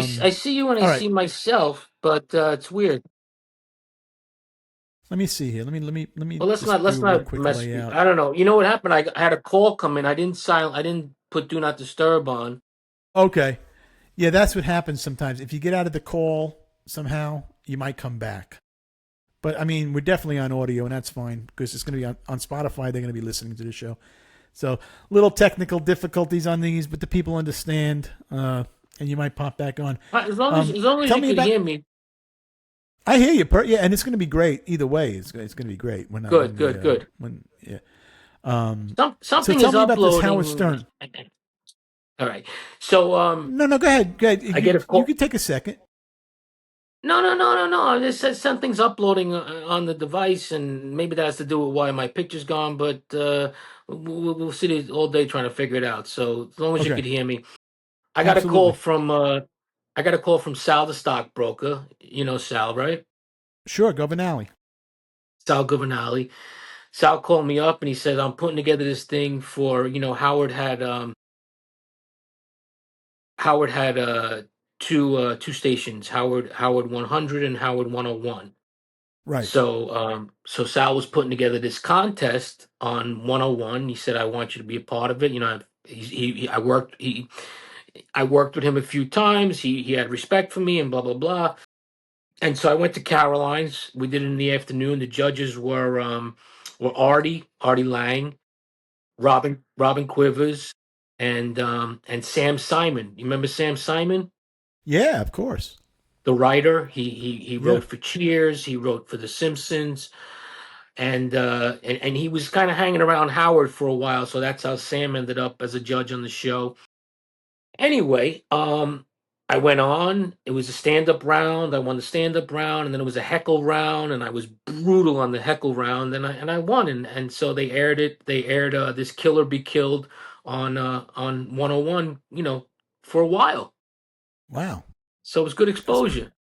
I All right. see myself, but it's weird. Let me see here. Let me Well, let's just not do let's a real not quick mess. layout. I don't know. You know what happened? I had a call come in. I didn't put do not disturb on. Okay. Yeah, that's what happens sometimes. If you get out of the call somehow, you might come back. But I mean, we're definitely on audio, and that's fine because it's going to be on Spotify. They're going to be listening to the show. So little technical difficulties on these, but the people understand, and you might pop back on. As long as Tell you me could about. hear me. I hear you, yeah, and it's going to be great either way. It's going to be great Good, good, good. when yeah. So Something tell is me about this Howard uploading. Stern. All right. So No, go ahead, go ahead. I get a You call. could take a second. No, no, no, no, no. It says something's uploading on the device, and maybe that has to do with why my picture's gone. But we'll sit here all day trying to figure it out. So as long as you Okay, could hear me, I got a call absolutely. from uh, I got a call from Sal, the stockbroker. You know Sal, right? Sure, Governor Alley. Sal Governale. Sal called me up and he said, "I'm putting together this thing for Howard had two stations, Howard 100 and Howard 101." Right. So Sal was putting together this contest on 101. He said, "I want you to be a part of it." You know, I worked with him a few times. He had respect for me and blah blah blah. And so I went to Caroline's. We did it in the afternoon. The judges were Artie Lang, Robin Quivers, and Sam Simon. You remember Sam Simon, Yeah, of course. the writer? He Yeah. wrote for Cheers. He wrote for The Simpsons. And he was kind of hanging around Howard for a while, so that's how Sam ended up as a judge on the show. Anyway, I went on. It was a stand-up round. I won the stand-up round, and then it was a heckle round, and I was brutal on the heckle round, and I won. And so they aired it. They aired this Killer Be Killed on 101, for a while. Wow. So it was good That's exposure.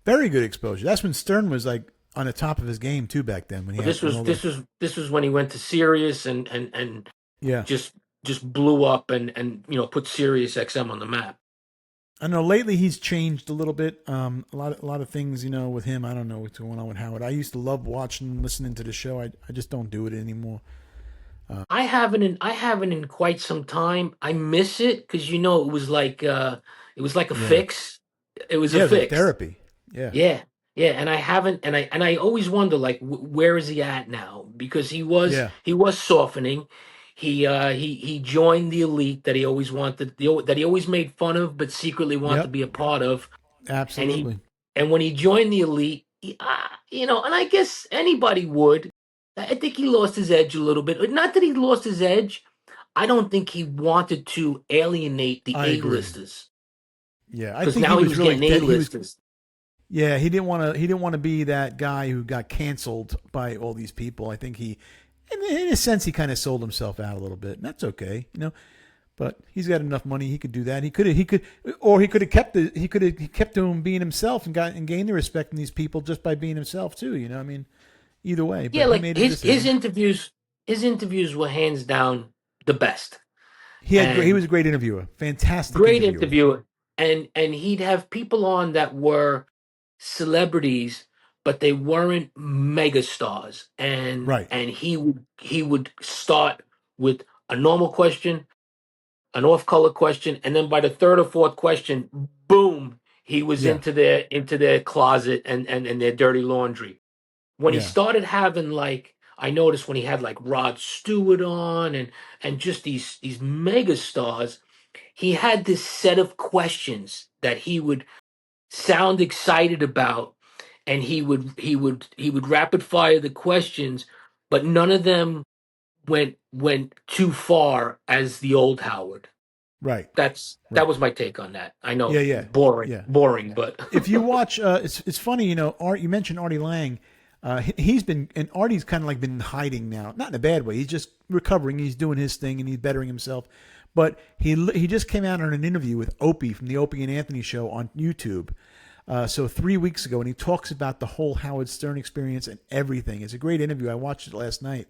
very good exposure. That's when Stern was like on the top of his game too back then when he But had this on was all the. this was this was when he went to Sirius and Yeah. just just blew up and put Sirius XM on the map. I know lately he's changed a little bit. A lot of things, with him. I don't know what's going on with Howard. I used to love watching, listening to the show. I just don't do it anymore. I haven't in quite some time. I miss it because it was like a Yeah. fix. It was a Yeah, the fix. therapy. Yeah. Yeah. Yeah, and I haven't and I always wonder like where is he at now? Because Yeah. he was softening. He joined the elite that he always wanted that he always made fun of but secretly wanted to Yep. be a part of. And he Absolutely. and when he joined the elite, and I guess anybody would. I think he lost his edge a little bit. Not that he lost his edge. I don't think he wanted to alienate the I agree. A-listers Yeah, I because think he now he was was really getting dead. He was. A-listers. Yeah, he didn't want to be that guy who got canceled by all these people. I think in a sense, he kind of sold himself out a little bit, and that's okay. But he's got enough money; he could do that. Or he kept him being himself and gained the respect in these people just by being himself too. I mean, either way. Yeah, But he like made a his decision. interviews were hands down the best. He And was a great interviewer, fantastic great interviewer. interviewer, and he'd have people on that were celebrities, but they weren't megastars, and Right? and he would start with a normal question, an off-color question, and then by the third or fourth question, boom, he was Yeah, into their closet and their dirty laundry. When he yeah, started having like I noticed when he had like Rod Stewart on and just these mega stars, he had this set of questions that he would sound excited about, and he would rapid fire the questions, but none of them went too far as the old Howard. right, That right. was my take on that. I Yeah, know, yeah, boring, yeah. boring, but If you watch, it's funny, Art. You mentioned Artie Lang. He's been and Artie's kind of like been hiding now, not in a bad way. He's just recovering. He's doing his thing and he's bettering himself. But he just came out on an interview with Opie from the Opie and Anthony show on YouTube. So 3 weeks ago, and he talks about the whole Howard Stern experience and everything. It's a great interview. I watched it last night,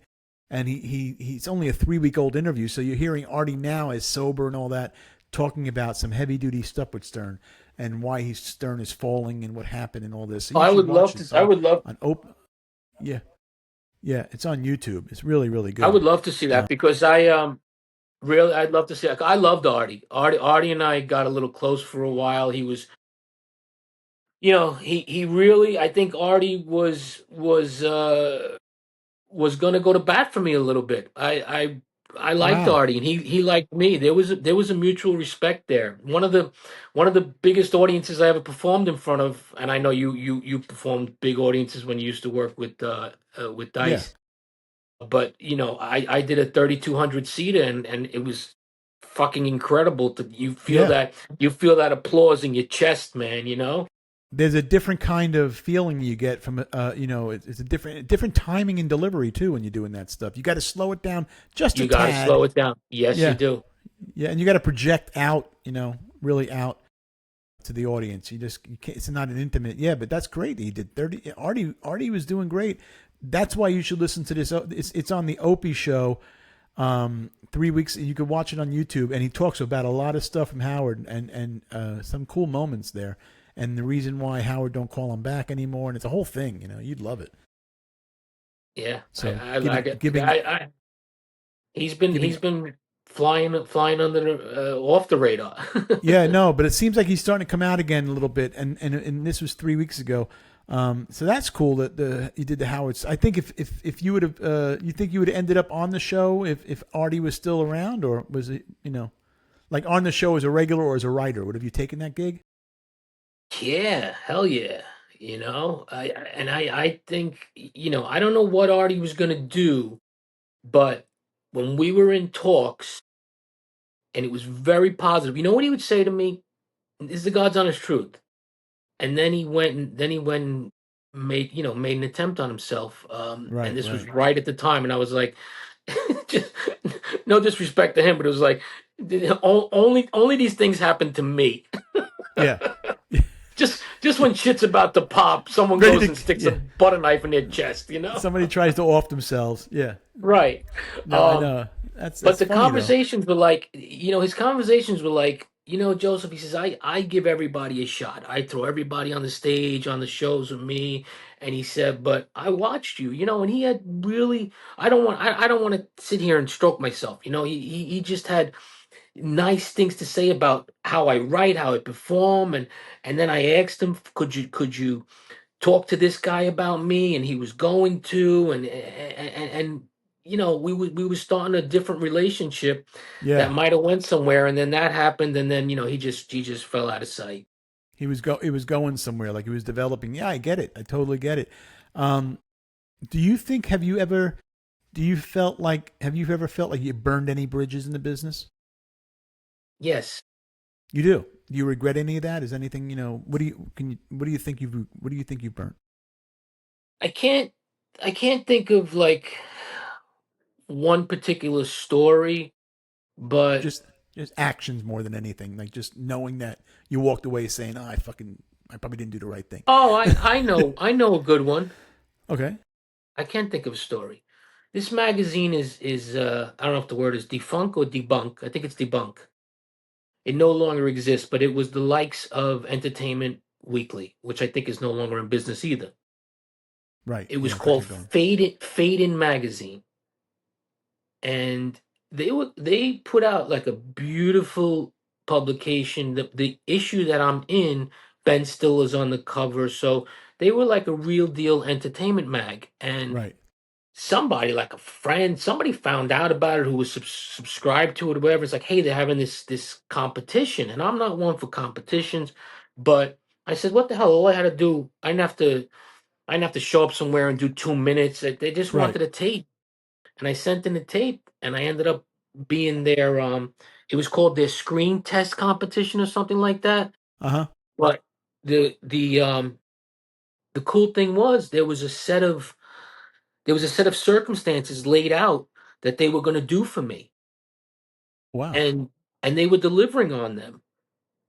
and he's only a 3 week old interview. So you're hearing Artie now as sober and all that, talking about some heavy duty stuff with Stern and why Stern is falling and what happened and all this. So you I should would watch love it. to. It's I would love. on yeah, yeah, it's on YouTube. It's really really I good. would love to see that because I'd love to see. Like, I loved Artie. Artie and I got a little close for a while. He was, he really. I think Artie was gonna go to bat for me a little bit. I liked Wow. Artie, and he liked me. There was a mutual respect there. One of the biggest audiences I ever performed in front of, and I know you performed big audiences when you used to work with Yeah. Dice. But I did a 3,200 seater, and it was fucking incredible. To Yeah. you feel that applause in your chest, man. There's a different kind of feeling you get from it's a different timing and delivery too when you're doing that stuff. You got to slow it down just a You got to tad. slow it down. Yes, you Yeah. do. Yeah, and you got to project out, really out to the audience. You can't, it's not an intimate. Yeah, but that's great. He did 30. Artie was doing great. That's why you should listen to this. It's on the Opie show. 3 weeks. You could watch it on YouTube, and he talks about a lot of stuff from Howard and some cool moments there. and the reason why Howard don't call him back anymore, and it's a whole thing. You'd love it. Yeah, So I like it. He's been giving. flying under off the radar. Yeah, no, but it seems like he's starting to come out again a little bit, and this was 3 weeks ago. So that's cool that you did the Howards. I think if you would have, you think you would have ended up on the show if Artie was still around, or was it like on the show as a regular or as a writer? Would have you taken that gig? Yeah, hell yeah. I think I don't know what Artie was gonna do, but when we were in talks and it was very positive, you know what he would say to me? This is the God's honest truth. And then he went and made an attempt on himself. And Right, this was right. right at the time, and I was like, just, no disrespect to him, but it was like, only these things happen to me. Yeah, Just when shit's about to pop, someone ready goes to and sticks a yeah. butter knife in their chest. Somebody tries to off themselves. Yeah, Right. no, I Um, know. That's but that's the funny though. conversations were like, his conversations were like, Joseph, he says, I give everybody a shot. I throw everybody on the stage, on the shows with me. And he said, but I watched you, and he had really, I don't want to sit here and stroke myself. He just had nice things to say about how I write, how I perform. And then I asked him, could you talk to this guy about me, and he was going to, and we were starting a different relationship that Yeah, might have went somewhere, and then that happened, and then he just fell out of sight. he was going somewhere, like he was developing. Yeah, I get it. I totally get it. Um, do you think have you ever felt like you burned any bridges in the business? Yes. You do. Do you regret any of that? Is anything, what do you think you've burnt? I can't i can't think of like one particular story, but Just just actions more than anything. Like just knowing that you walked away saying, "Oh, I probably didn't do the right thing." oh, I know a good one. Okay. I can't think of a story. This magazine is I don't know if the word is defunct or debunk. I think it's debunk. It no longer exists, but it was the likes of Entertainment Weekly, which I think is no longer in business either. Right. It was Yeah, I think called they're gone. Fade In Magazine, and they put out like a beautiful publication. The issue that I'm in, Ben Stiller's on the cover, so they were like a real deal entertainment mag. And Right. somebody, like a friend, somebody found out about it who was subscribed to it or whatever. It's like, hey, they're having this competition, and I'm not one for competitions, but I said, what the hell? All I had to do, I didn't have to show up somewhere and do 2 minutes. They just Right. wanted a tape, and I sent in the tape, and I ended up being their it was called their screen test competition or something like that. Uh-huh. But the cool thing was there was a set of circumstances laid out that they were going to do for me, Wow. and they were delivering on them,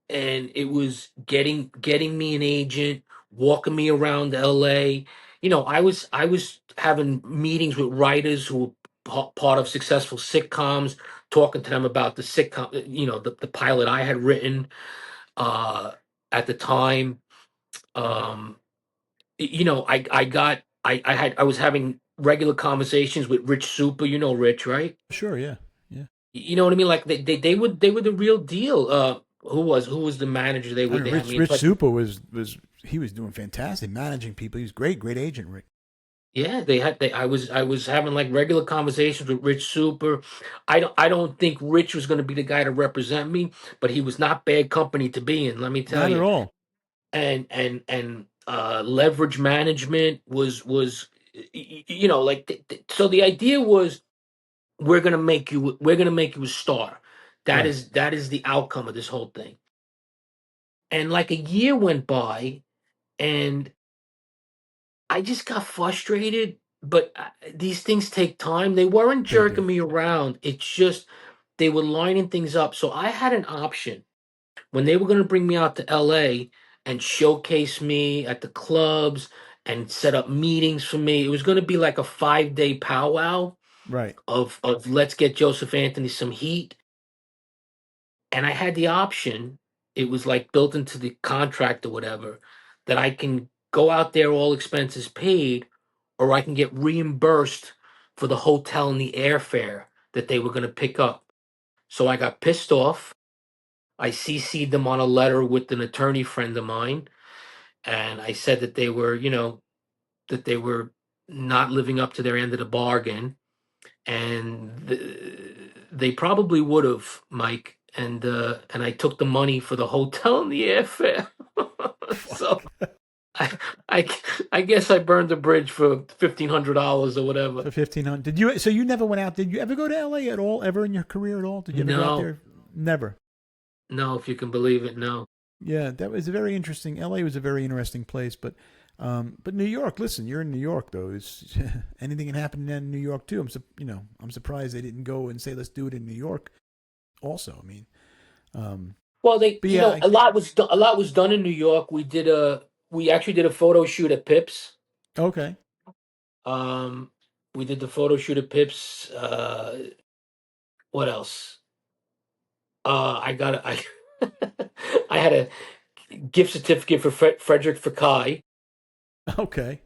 and it was getting me an agent, walking me around LA. I was having meetings with writers who were part of successful sitcoms, talking to them about the sitcom, the pilot I had written uh at the time. um I was having regular conversations with Rich Super. You know Rich, right? Sure, yeah. Yeah. You know what I mean? Like they were the real deal. Who was the manager? They I would mean, they had me in Rich touch. Super was he was doing fantastic managing people. He was great, great agent, Rick. Yeah, I was having like regular conversations with Rich Super. I don't think Rich was going to be the guy to represent me, but he was not bad company to be in. Let me tell Not at you. all. And leverage management was like so the idea was we're gonna make you a star. That Right. is that is the outcome of this whole thing. And like a year went by, and I just got frustrated. But these things take time. They weren't They do. jerking me around. It's just they were lining things up. So I had an option when they were going to bring me out to LA and showcase me at the clubs and set up meetings for me. It was going to be like a 5-day powwow Right. of let's get Joseph Anthony some heat. And I had the option. it was like built into the contract or whatever that I can go out there all expenses paid, or I can get reimbursed for the hotel and the airfare that they were going to pick up. So I got pissed off. I CC'd them on a letter with an attorney friend of mine, and I said that they were, that they were not living up to their end of the bargain, and they probably would have, Mike. And I took the money for the hotel and the airfare. So Fuck. I, I I guess I burned the bridge for $1,500 or whatever. For 1,500. Did you? So you never went out? Did you ever go to L.A. at all? Ever in your career at all? Did you ever go out No, there? Never. no, if you can believe it, no. Yeah, that was a very interesting. L.A. was a very interesting place, but New York. Listen, you're in New York though. Is anything can happen in New York too? I'm surprised they didn't go and say let's do it in New York. Also, I mean, um, Well, they, but yeah, a lot was done in New York. We actually did a photo shoot at Pips. okay. Um, we did the photo shoot at Pips. What else? I I had a gift certificate for Frederick Fekkai. Okay,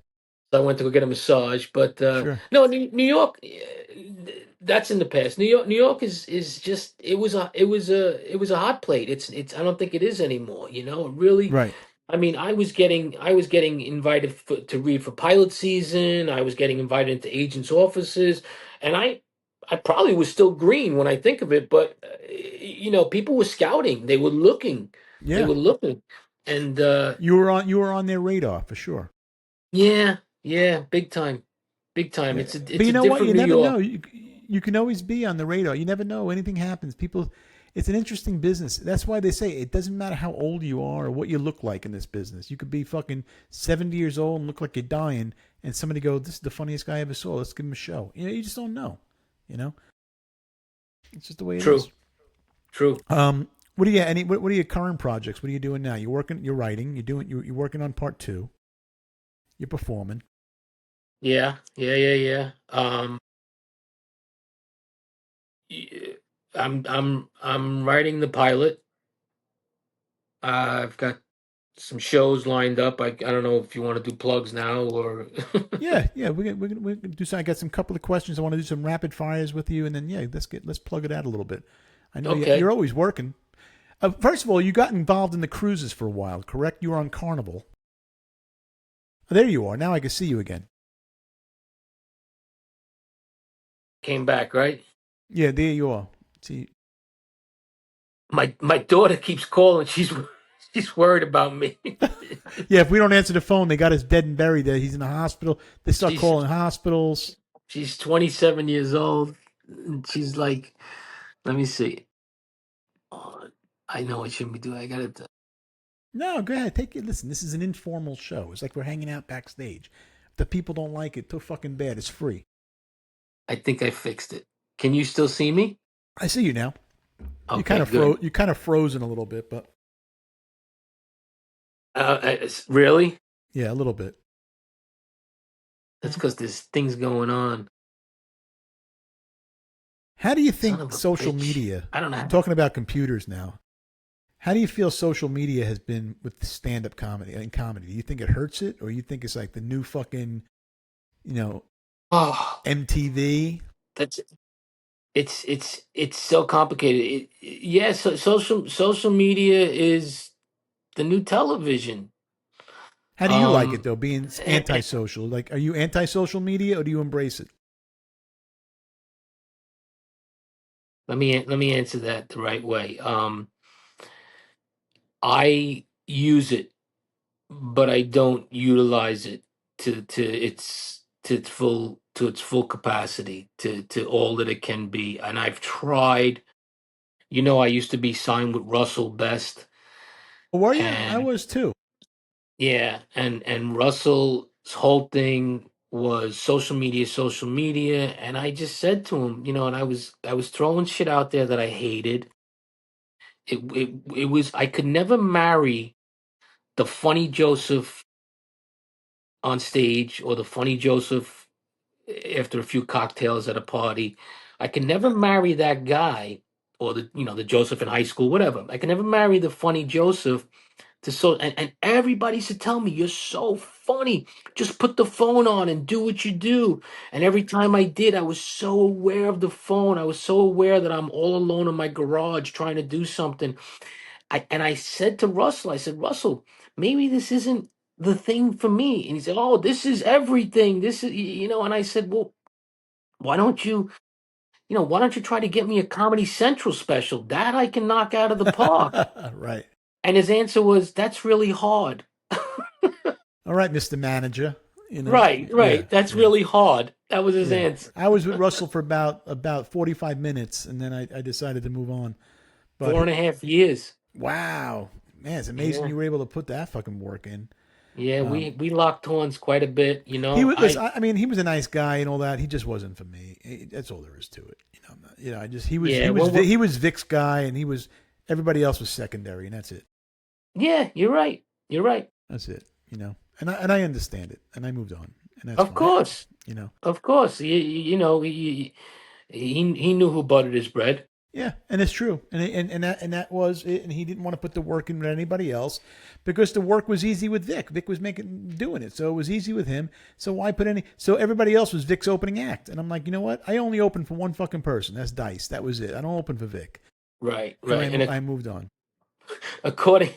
So I went to go get a massage. But sure. no, New York, that's in the past. New York is just it was a hot plate. It's I don't think it is anymore. It really. Right. I mean, I was getting invited to read for pilot season. I was getting invited into agents' offices, and I probably was still green when I think of it. But people were scouting. They Yeah, were looking, and you were on their radar for sure. yeah, yeah, big time. Yeah, but It's you a know what? different You New never York. know. You can always be on the radar. You never know. Anything happens. People. It's an interesting business. That's why they say it doesn't matter how old you are or what you look like in this business. You could be fucking 70 years old and look like you're dying, and somebody go, "This is the funniest guy I ever saw. Let's give him a show." You just don't know. You know, it's just the way it is. True, true. What do you what are your current projects? What are you doing now? You're working. You're writing. You're working on part two. You're performing. Yeah, yeah, yeah, yeah. y- I'm writing the pilot. I've got some shows lined up. I don't know if you want to do plugs now or. Yeah, yeah, we can do some. I got some couple of questions. I want to do some rapid fires with you, and then yeah, let's plug it out a little bit. I know you're Okay. always working. First of all, you got involved in the cruises for a while, correct? You were on Carnival. Oh, there you are. Now I can see you again. Came back, right? Yeah, there you are. See, My daughter keeps calling. She's worried about me. yeah. If we don't answer the phone, they got us dead and buried. There, he's in the hospital. They start she's calling hospitals. she's 27 years old. And she's like, let me see. Oh, I know I shouldn't be doing. I gotta. No, go ahead. Take it. Listen, this is an informal show. It's like we're hanging out backstage. If the people don't like it, too fucking bad. It's free. I think I fixed it. Can you still see me? I see you now. You kind Okay, of good. You kind of frozen a little bit, but Really? yeah, a little bit. That's because there's things going on. How do you Son think of a social bitch. media, I don't know. talking about computers now, how do you feel social media has been with stand up comedy and comedy? Do you think it hurts it or you think it's like the new fucking, you know, Oh, MTV? that's it's so complicated. Yeah, so social media is the new television. How do you like it Um, though, being and, and antisocial? Like, are you anti-social media or do you embrace it? let me answer that the right way. I use it, but I don't utilize it to its full capacity, to all that it can be. And I've tried. I used to be signed with Russell Best, Or were you? I and was too. yeah, and Russell's whole thing was social media, and I just said to him, and I was throwing shit out there that I hated. It was I could never marry the funny Joseph on stage or the funny Joseph after a few cocktails at a party. I could never marry that guy or the Joseph in high school, whatever. I can never marry the funny Joseph and everybody used to tell me, "You're so funny. Just put the phone on and do what you do." And every time I did, I was so aware of the phone. I was so aware that I'm all alone in my garage trying to do something. I said to Russell, I said, "Russell, maybe this isn't the thing for me." And he said, "Oh, this is everything. This is, and I said, "Well, why don't you, why don't you try to get me a Comedy Central special? That I can knock out of the park." Right. And his answer was, "That's really hard." All right, Mr. Manager. Right, Yeah, right. That's yeah, really hard. That was his yeah. answer. I was with Russell for about 45 minutes, and then I decided to move on. But Four and a half years. wow, man, it's amazing Yeah. you were able to put that fucking work in. Yeah, Um, we locked horns quite a bit, he was listen. I mean, he was a nice guy and all that. He just wasn't for me. That's all there is to it. I just yeah, well, he was Vic's guy, and he was everybody else was secondary, and that's it. yeah, you're right. You're right. That's it. And I understand it, and I moved on, and that's Of fine. course. You know. Of course. He knew who buttered his bread. Yeah, and it's true, and that was it. And he didn't want to put the work in with anybody else, because the work was easy with Vic. Vic was doing it, so it was easy with him. So why put any? So everybody else was Vic's opening act, and I'm like, you know what? I only open for one fucking person. That's Dice. That was it. I don't open for Vic, Right, and right. And I moved on. according,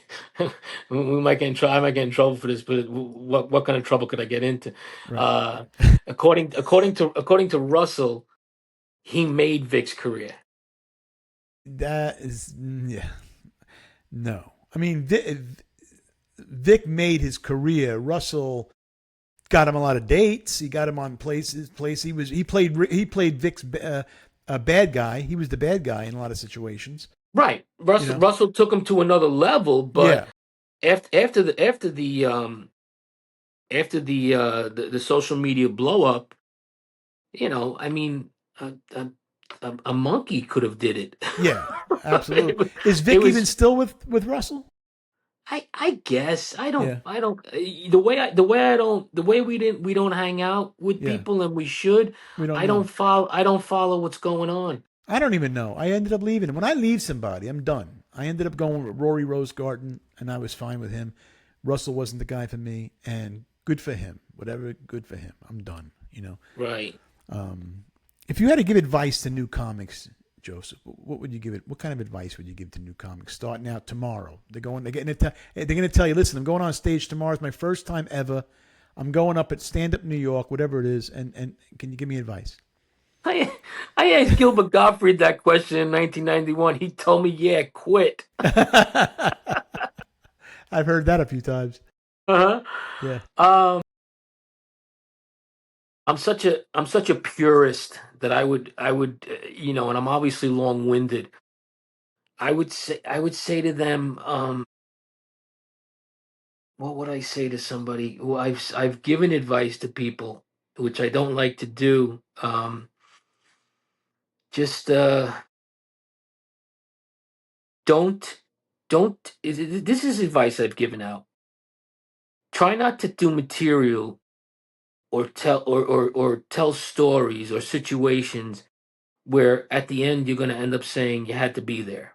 we might get in trouble. I might get in trouble for this, but what kind of trouble could I get into? Right. Uh, according to Russell, he made Vic's career. That is yeah. No, I mean Vic made his career. Russell got him a lot of dates. He got him on places. He played Vic's bad guy. He was the bad guy in a lot of situations. Right. You know. Russell took him to another level, but Yeah. after the social media blow up, I mean, a monkey could have did it. Yeah. it Absolutely. was, Is it Vic even was still with Russell? I guess Yeah. I don't the way we don't hang out with Yeah. people, and we should. We don't know. I don't follow what's going on. I don't even know. I ended up leaving him. When I leave somebody, I'm done. I ended up going with Rory Rosegarten, and I was fine with him. Russell wasn't the guy for me, and good for him. Whatever, good for him. I'm done. Right. If you had to give advice to new comics, Joseph, what would you give it? What kind of advice would you give to new comics starting out tomorrow? They're going to tell you, listen, I'm going on stage tomorrow. It's my first time ever. I'm going up at Stand Up New York, whatever it is, and can you give me advice? I I asked Gilbert Gottfried that question in 1991. He told me, "Yeah, quit." I've heard that a few times. Uh-huh. Yeah. I'm such a purist that I would and I'm obviously long-winded. I would say to them, what would I say to somebody who I've given advice to people, which I don't like to do. Just don't don't. This is advice I've given out. Try not to do material or tell stories or situations where at the end you're going to end up saying you had to be there.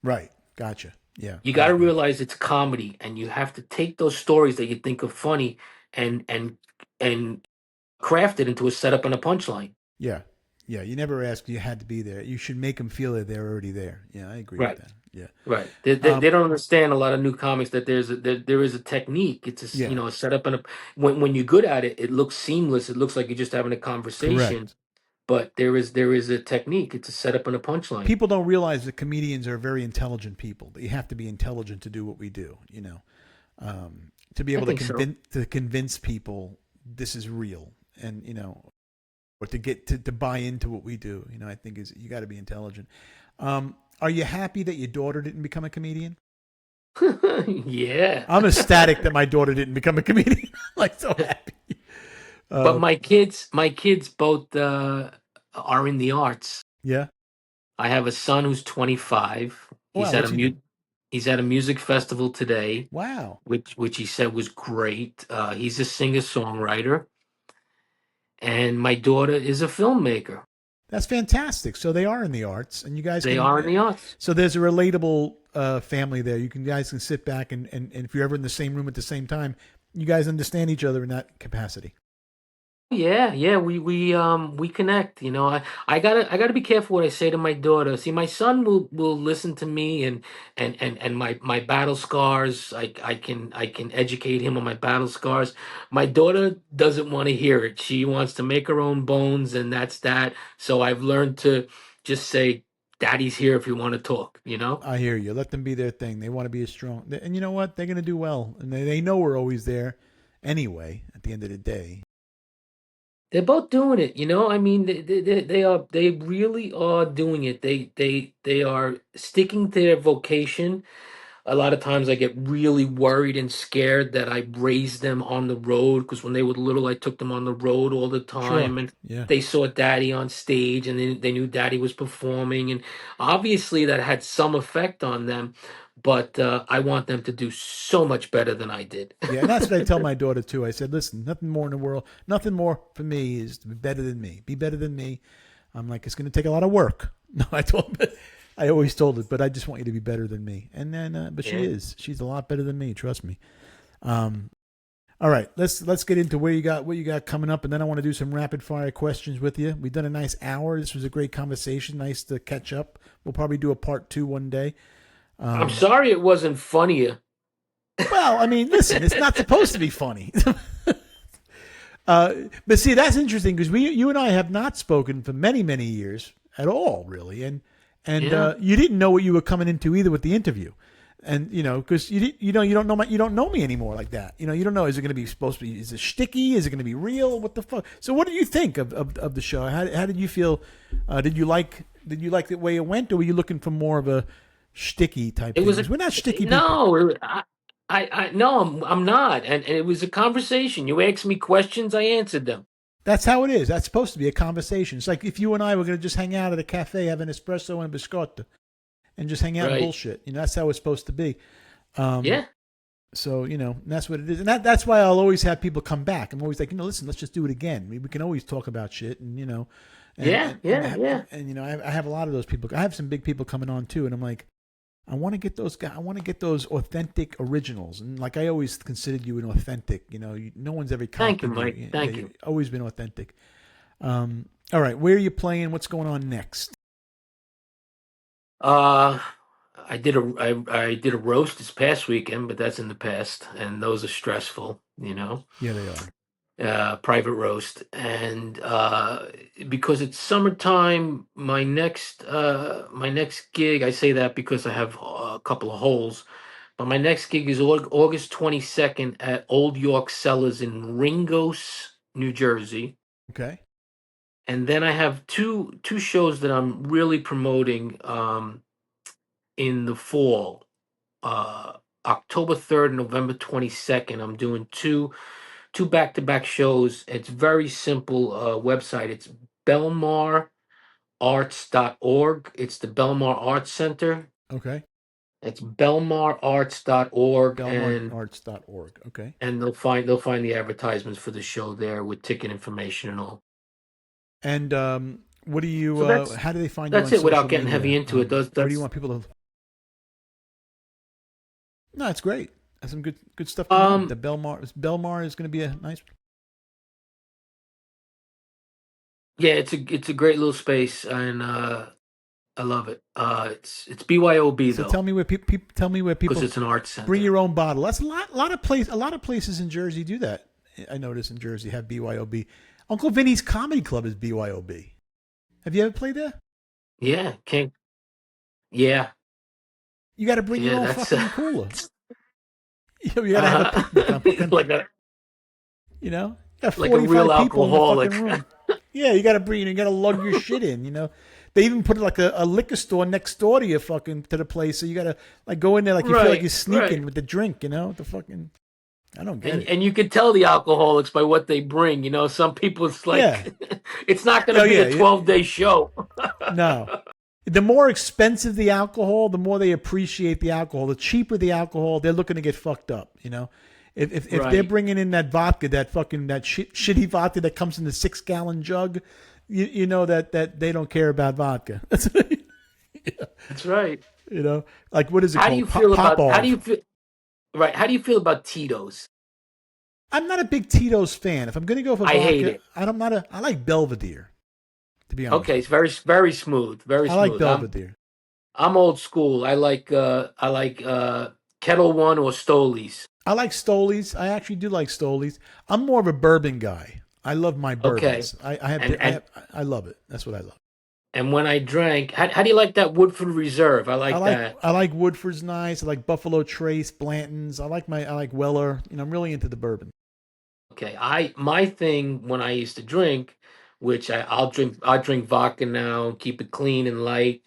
Right. Gotcha. Yeah, You I got to agree. realize it's comedy, and you have to take those stories that you think are funny and craft it into a setup and a punchline. Yeah. Yeah. You never ask. You had to be there. You should make them feel that they're already there. Yeah, I agree with Right. that. Yeah. Right. They don't understand, a lot of new comics, that there is a technique. It's Yeah. a setup and when you're good at it, it looks seamless. It looks like you're just having a conversation, Correct. but there is a technique. It's a setup and a punchline. People don't realize that comedians are very intelligent people. That you have to be intelligent to do what we do. To be I able to think so. convince people this is real, and or to get to buy into what we do. I think is you got to be intelligent. Are you happy that your daughter didn't become a comedian? Yeah. I'm ecstatic that my daughter didn't become a comedian. Like so happy. But Uh, my kids both are in the arts. yeah. I have a son who's 25. Wow. What's he do? He's at a music festival today, Wow. which he said was great. He's a singer-songwriter, and my daughter is a filmmaker. That's fantastic. So they are in the arts, and you guys They can. are in the arts. So there's a relatable family there. You can guys can sit back and if you're ever in the same room at the same time, you guys understand each other in that capacity. Yeah, yeah, we connect. I gotta be careful what I say to my daughter. See, my son will listen to me and my battle scars. I can educate him on my battle scars. My daughter doesn't want to hear it. She wants to make her own bones, and that's that. So I've learned to just say, "Daddy's here if you want to talk." You know. I hear you. Let them be their thing. They want to be as strong, and you know what? They're going to do well, and they know we're always there, anyway. At the end of the day, They're both doing it, you know. I mean, they really are doing it. They are sticking to their vocation. A lot of times I get really worried and scared that I raised them on the road because when they were little, I took them on the road all the sure, time and yeah, they saw daddy on stage and they knew daddy was performing. And obviously that had some effect on them, but I want them to do so much better than I did. yeah. And that's what I tell my daughter too. I said, listen, nothing more in the world, nothing more for me is to be better than me. Be better than me. I'm like, it's going to take a lot of work. No, I always told it, but I just want you to be better than me. And then, but she Yeah. is. She's a lot better than me. Trust me. Um, all right, let's get into what you got coming up, and then I want to do some rapid fire questions with you. We've done a nice hour. This was a great conversation. Nice to catch up. We'll probably do a part two one day. I'm Um, sorry it wasn't funnier. well, I mean, listen, it's not supposed to be funny. But see, that's interesting because you and I have not spoken for many, many years at all, really, and Yeah. you didn't know what you were coming into either with the interview, and because you don't know you don't know me anymore like that. You don't know, is it going to be supposed to be, is it sticky, is it going to be real, what the fuck? So what did you think of the show? How did you feel? Did you like the way it went, or were you looking for more of a sticky type It thing? was a 'Cause we're not sticky people. no. No, I'm not. And it was a conversation. You asked me questions, I answered them. That's how it is. That's supposed to be a conversation. It's like if you and I were going to just hang out at a cafe, have an espresso and a biscotti, and just hang out and Right. bullshit. That's how it's supposed to be. Um, Yeah. so that's what it is, and that's why I'll always have people come back. I'm always like, listen, let's just do it again. We can always talk about shit, and and Yeah. and and, Yeah. Yeah. I have a lot of those people. I have some big people coming on too, and I'm like, I want to get those guys. I want to get those authentic originals, and like I always considered you an authentic. No one's ever Thank you, copied Mike. you. Thank You've you. always been authentic. All right, where are you playing? What's going on next? Uh I did a roast this past weekend, but that's in the past, and those are stressful, you know. Yeah, they are. Private roast, and because it's summertime, my next gig. I say that because I have a couple of holes, but my next gig is August 22nd at Old York Cellars in Ringos, New Jersey. Okay. And then I have two shows that I'm really promoting in the fall. Uh, October 3rd, November 22nd. I'm doing two back-to-back shows. It's very simple website. It's belmararts.org. It's the Belmar Arts Center. Okay. It's belmararts.org, and BelmartArts.org. Okay. they'll find the advertisements for the show there with ticket information and all. And what do you? So that's How do they find you that's on it without social getting heavy media? into it. Those Where do you that's want people to? No, it's great. That's some good stuff coming on. um The Belmar is going to be a nice. yeah, it's a great little space, and I love it. It's BYOB So tell though, me where people tell me where because people it's an arts bring center. your own bottle. That's a lot of places in Jersey do that. I notice in Jersey have BYOB. Uncle Vinny's Comedy Club is BYOB. Have you ever played there? Yeah, can't. Yeah, You got to bring your yeah. own That's fucking cooler. You got to have a uh, picnic on fucking. like a You got like a real 45 people in the fucking alcoholic. room. Yeah, you got to bring. You got to lug your shit in. They even put like a liquor store next door to you, fucking to the place. So you got to like go in there like you feel like Right, you're sneaking right. with the drink. The fucking. I don't get And it. and you can tell the alcoholics by what they bring. Some people it's Yeah. like it's not going Oh to be yeah. a 12-day show. No. The more expensive the alcohol, the more they appreciate the alcohol. The cheaper the alcohol, they're looking to get fucked up. If they're Right. bringing in that vodka, that shitty vodka that comes in the 6-gallon jug, you know that they don't care about vodka. That's right. You know, like what is it How do you called? feel about how do Popov. you feel right? How do you feel about Tito's? I'm not a big Tito's fan. If I'm going to go for I hate vodka, it. I'm not a. I like Belvedere. To be honest Okay, with it's very smooth, very you, I like smooth. Belvedere. I'm old school. I like Kettle One or Stolies. I like Stolies. I actually do like Stolies. I'm more of a bourbon guy. I love my Okay, bourbons. I have. and and I love it. That's what I love. and when I drank, how do you like that Woodford Reserve? I I like like that. I like Woodford's nice. I like Buffalo Trace, Blanton's. I like Weller. You know, I'm really into the bourbon. Okay, I my thing when I used to drink, which I drink vodka now, keep it clean and light,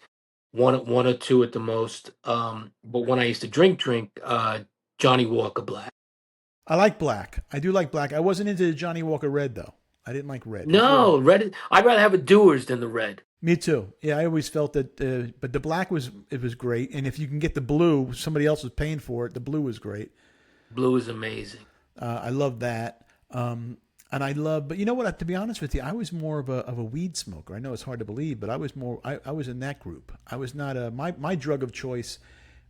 one or two at the most. But when I used to drink, Johnny Walker Black. I like black. I do like black. I wasn't into the Johnny Walker Red though. I didn't like red. Before I No, red. I'd rather have a Dewar's than the red. Me too. Yeah, I always felt that, but the black was great, and if you can get the blue, somebody else was paying for it. The blue was great. Blue is amazing. I love that, and I love. But you know what? To be honest with you, I was more of a weed smoker. I know it's hard to believe, but I was more. I was in that group. I was not a my drug of choice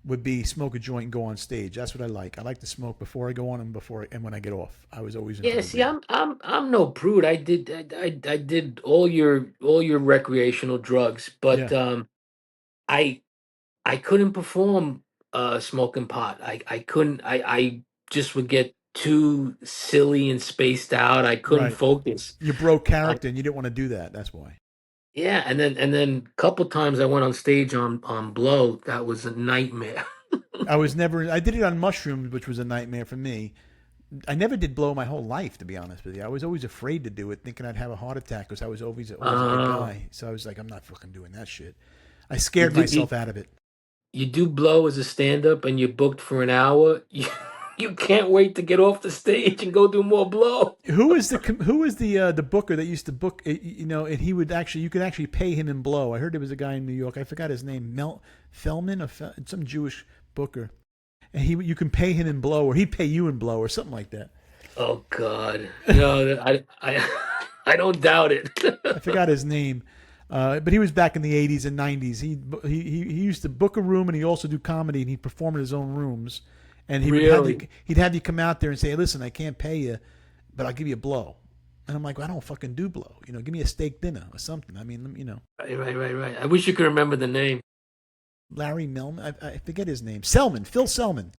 would be smoke a joint and go on stage. That's what I like. I like to smoke before I go on and and when I get off. I was always into Yeah, the see, weed. I'm no prude. I did all your recreational drugs, but Yeah, I I couldn't perform smoking pot. I couldn't. I just would get too silly and spaced out. I couldn't right. focus. You broke Uh, character, and you didn't want to do that. That's why. yeah, and then a couple times I went on stage on blow. That was a nightmare. I was never. I did it on mushrooms, which was a nightmare for me. I never did blow my whole life, to be honest with you. I was always afraid to do it, thinking I'd have a heart attack because I was always a big Uh, guy. So I was like, I'm not fucking doing that shit. I you scared do myself out of it. you do blow as a stand-up and you're booked for an hour. You can't wait to get off the stage and go do more blow. Who was the booker that used to book? You know, and he would actually you could actually pay him in blow. I heard there was a guy in New York. I forgot his name, Mel Fellman, or some Jewish booker, and he you can pay him in blow, or he'd pay you in blow, or something like that. Oh God, no, I don't doubt it. I forgot his name, but he was back in the '80s and '90s. He used to book a room, and he also do comedy, and he'd perform in his own rooms, and Really? he'd have you come out there and say, hey, "Listen, I can't pay you, but I'll give you a blow." And I'm like, well, I don't fucking do blow. You know, give me a steak dinner or something. I mean, you know, Right. I wish you could remember the name. Larry Melman. I forget his name. Selman. Phil Selman.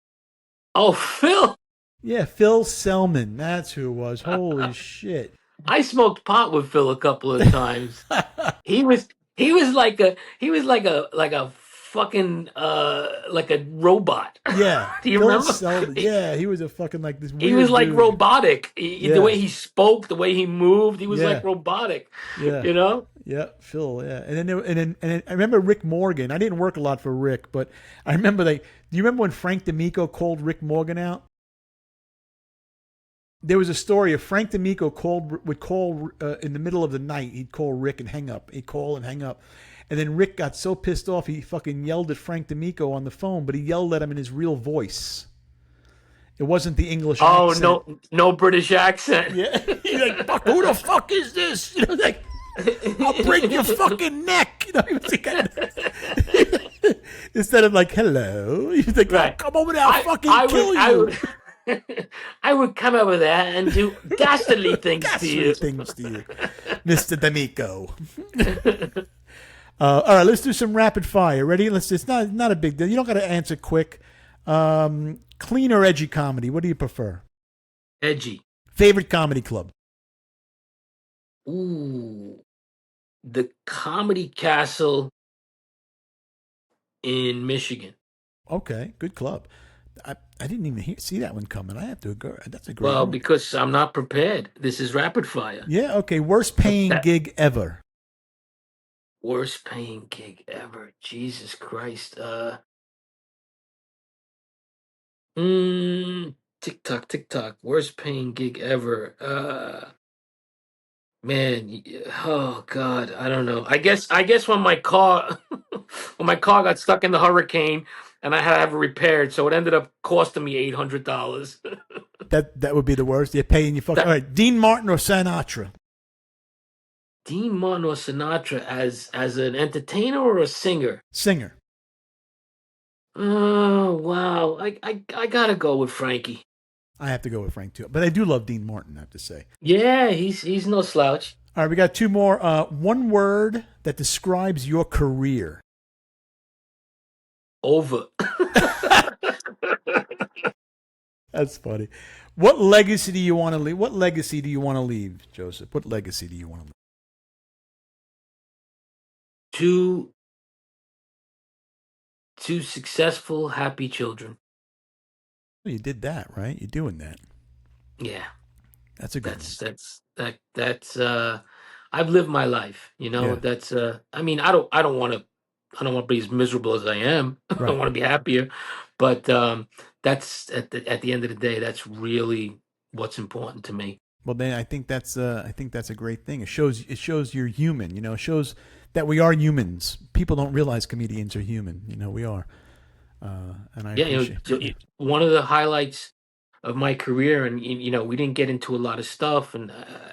Oh, Phil. Yeah, Phil Selman. That's who it was. Holy shit. I smoked pot with Phil a couple of times. He was like a fucking like a robot. Yeah, Do you Phil remember? Selman. Yeah, he was a fucking like this He was weird like dude. robotic. The Yeah, way he spoke, the way he moved, he was yeah, like robotic. yeah. You know? Yeah, Phil. Yeah, and then I remember Rick Morgan. I didn't work a lot for Rick, but I remember they. Do you remember when Frank D'Amico called Rick Morgan out? There was a story of Frank D'Amico would call in the middle of the night. He'd call Rick and hang up. He'd call and hang up, and then Rick got so pissed off he fucking yelled at Frank D'Amico on the phone, but he yelled at him in his real voice. It wasn't the English Oh accent. no, no British accent. Yeah, he's like, "Fuck, who the fuck is this?" You know, like, "I'll break your fucking neck." You know, he was like, instead of like, "Hello," he's like, "I'll Right. come over there, I'll fucking kill I you." would I would come over there and do dastardly things to Ghastly you. things to you, Mister D'Amico. All right, let's do some rapid fire. Ready? Let's. It's not a big deal. You don't got to answer quick. Clean or edgy comedy? What do you prefer? Edgy. Favorite comedy club? Ooh. The Comedy Castle in Michigan. Okay, good club. I didn't even see that one coming. I have to go. That's a great Well, room. because I'm not prepared. This is rapid fire. Yeah. Okay. Worst paying That gig ever. worst paying gig ever. Jesus Christ. Tick tock. Worst paying gig ever. Man, oh God, I don't know. I guess when my car when my car got stuck in the hurricane and I had to have it repaired, so it ended up costing me $800. That would be the worst. They're paying you fuck. All That right. Dean Martin or Sinatra? Dean Martin or Sinatra as an entertainer or a singer? Singer. Oh wow, I gotta go with Frankie. I have to go with Frank too, but I do love Dean Martin. I have to say. Yeah, he's no slouch. All right, we got two more. One word that describes your career. Over. That's funny. What legacy do you want to leave? What legacy do you want to leave, Joseph? What legacy do you want to leave? Two two successful, happy children. Well, you did that, right? You're doing that. Yeah, That's a good one. that's I've lived my life, you know. Yeah, That's I mean, I don't want to be as miserable as I am. I right. want to be happier. But that's at the end of the day, that's really what's important to me. Well, then I think that's a great thing. It shows you're human. You know, it shows that we are humans. People don't realize comedians are human. You know, we are, and I Yeah, appreciate. one of the highlights of my career, and we didn't get into a lot of stuff, and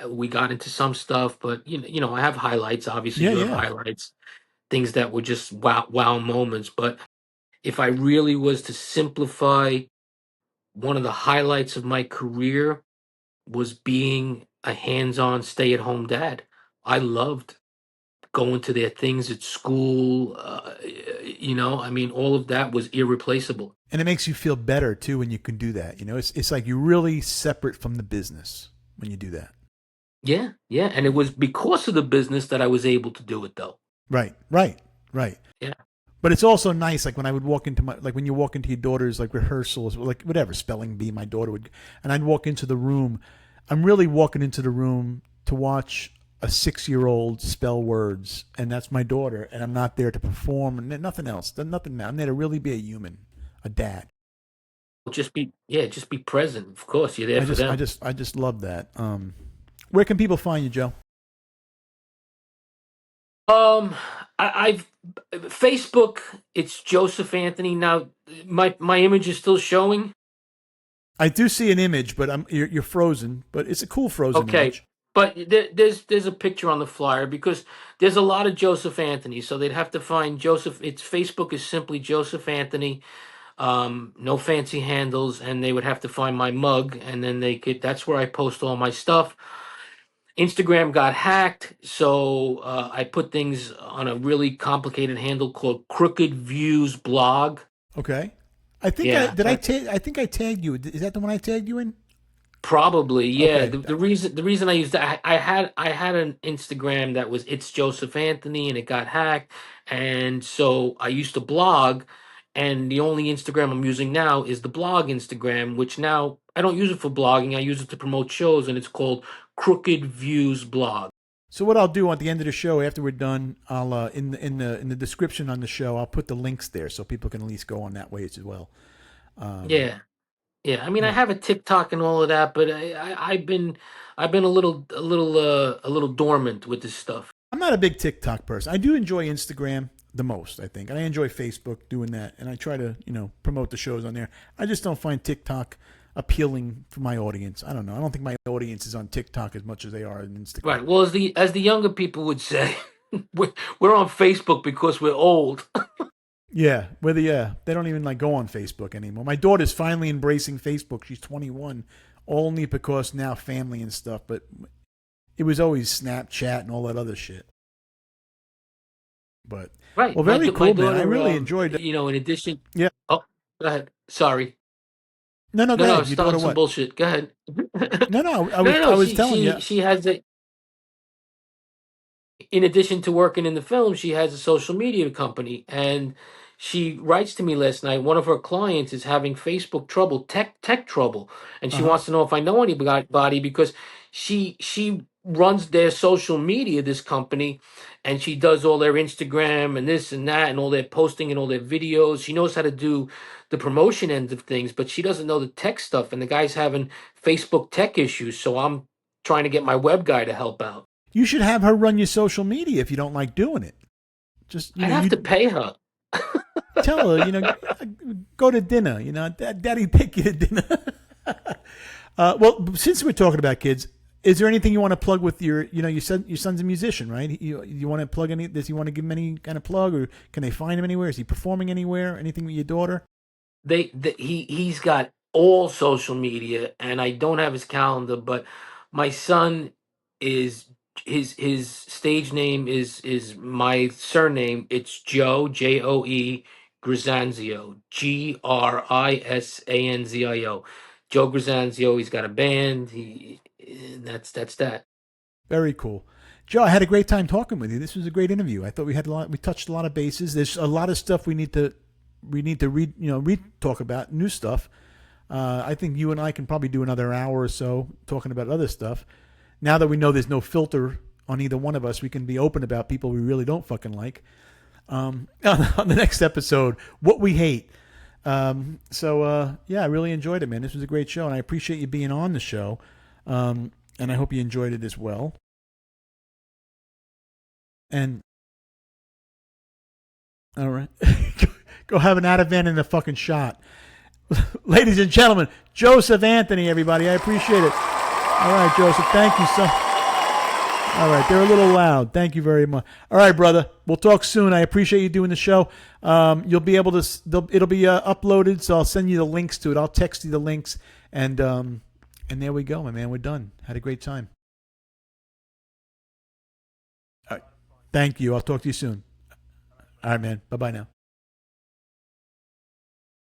we got into some stuff, but I have highlights. Obviously, Yeah, you have yeah. highlights, things that were just wow moments. But if I really was to simplify, one of the highlights of my career was being a hands-on stay-at-home dad. I loved going to their things at school. I mean, all of that was irreplaceable. And it makes you feel better too when you can do that. You know, it's like you're really separate from the business when you do that. Yeah, yeah, and it was because of the business that I was able to do it, though. Right, right, right. Yeah, But it's also nice, like when I would walk into my, like when you walk into your daughter's like rehearsals, like whatever spelling bee, my daughter would, and I'd walk into the room. I'm really walking into the room to watch a 6-year-old spell words, and that's my daughter, and I'm not there to perform and nothing else, nothing. I'm there to really be a human, a dad. just be present. Of course, you're there I for just, I them. just, I just love that. Where can people find you, Joe? Um, I've Facebook. It's Joseph Anthony now. My image is still showing. I do see an image, but you're frozen, but it's a cool frozen Okay, image. but there's a picture on the flyer because there's a lot of Joseph Anthony, so they'd have to find Joseph. It's Facebook is simply Joseph Anthony, no fancy handles, and they would have to find my mug, and then they could. That's where I post all my stuff. Instagram got hacked, so I put things on a really complicated handle called Crooked Views Blog. Okay. I think I Yeah, did. that's I think I tagged you. Is that the one I tagged you in? probably, yeah. Okay. The reason I used that, I had an Instagram that was It's Joseph Anthony, and it got hacked, and so I used to blog, and the only Instagram I'm using now is the blog Instagram, which now I don't use it for blogging. I use it to promote shows, and it's called Crooked Views Blog. So what I'll do at the end of the show, after we're done, I'll in the description on the show, I'll put the links there so people can at least go on that way as well. Um, Yeah. Yeah, I mean, I yeah. have a TikTok and all of that, but I've been a little dormant with this stuff. I'm not a big TikTok person. I do enjoy Instagram the most, I think, and I enjoy Facebook doing that, and I try to promote the shows on there. I just don't find TikTok appealing for my audience. I don't know. I don't think my audience is on TikTok as much as they are on Instagram. Right. Well, as the younger people would say, we're on Facebook because we're old. Yeah, they don't even like go on Facebook anymore. My daughter's finally embracing Facebook. She's 21, only because now family and stuff. But it was always Snapchat and all that other shit. But Right. well, My very my cool, man. I daughter, really enjoyed it. in addition. Yeah. Oh, go ahead. Sorry. No, no, go No, no, I ahead. was Your starting daughter some what? bullshit. Go ahead. No, no. I No, was no, I no. was She telling you. she she has a in addition to working in the film, she has a social media company, and she writes to me last night. One of her clients is having Facebook trouble, tech trouble, and Uh she huh. wants to know if I know anybody because she runs their social media, this company, and she does all their Instagram and this and that and all their posting and all their videos. She knows how to do the promotion end of things, but she doesn't know the tech stuff. And the guy's having Facebook tech issues, so I'm trying to get my web guy to help out. You should have her run your social media if you don't like doing it. Just I'd have to you pay her. tell her, go to dinner. Daddy take you to dinner. Well, since we're talking about kids, Is there anything you want to plug with your? You know, you said your son's a musician, right? You want to plug any? Does he want to give him any kind of plug, or can they find him anywhere? Is he performing anywhere? Anything with your daughter? He's got all social media, and I don't have his calendar, but my son is his stage name is my surname. It's Joe Grisanzio, Grisanzio. Joe Grisanzio. He's got a band. That's that. Very cool. Joe, I had a great time talking with you. This was a great interview. I thought we had a lot. We touched a lot of bases. There's a lot of stuff we need to read. Read talk about new stuff. I think you and I can probably do another hour or so talking about other stuff. Now that we know there's no filter on either one of us, we can be open about people we really don't fucking like. On the next episode, what we hate. Yeah, I really enjoyed it, man. This was a great show, and I appreciate you being on the show. And I hope you enjoyed it as well. And all right, go have an Ativan and a fucking shot, ladies and gentlemen. Joseph Anthony, everybody, I appreciate it. All right, Joseph, thank you so. All right, they're a little loud. Thank you very much. All right, brother, we'll talk soon. I appreciate you doing the show. You'll be able to. It'll be uploaded, so I'll send you the links to it. I'll text you the links, and there we go, my man. We're done. Had a great time. All right. Thank you. I'll talk to you soon. All right, man. Bye bye now.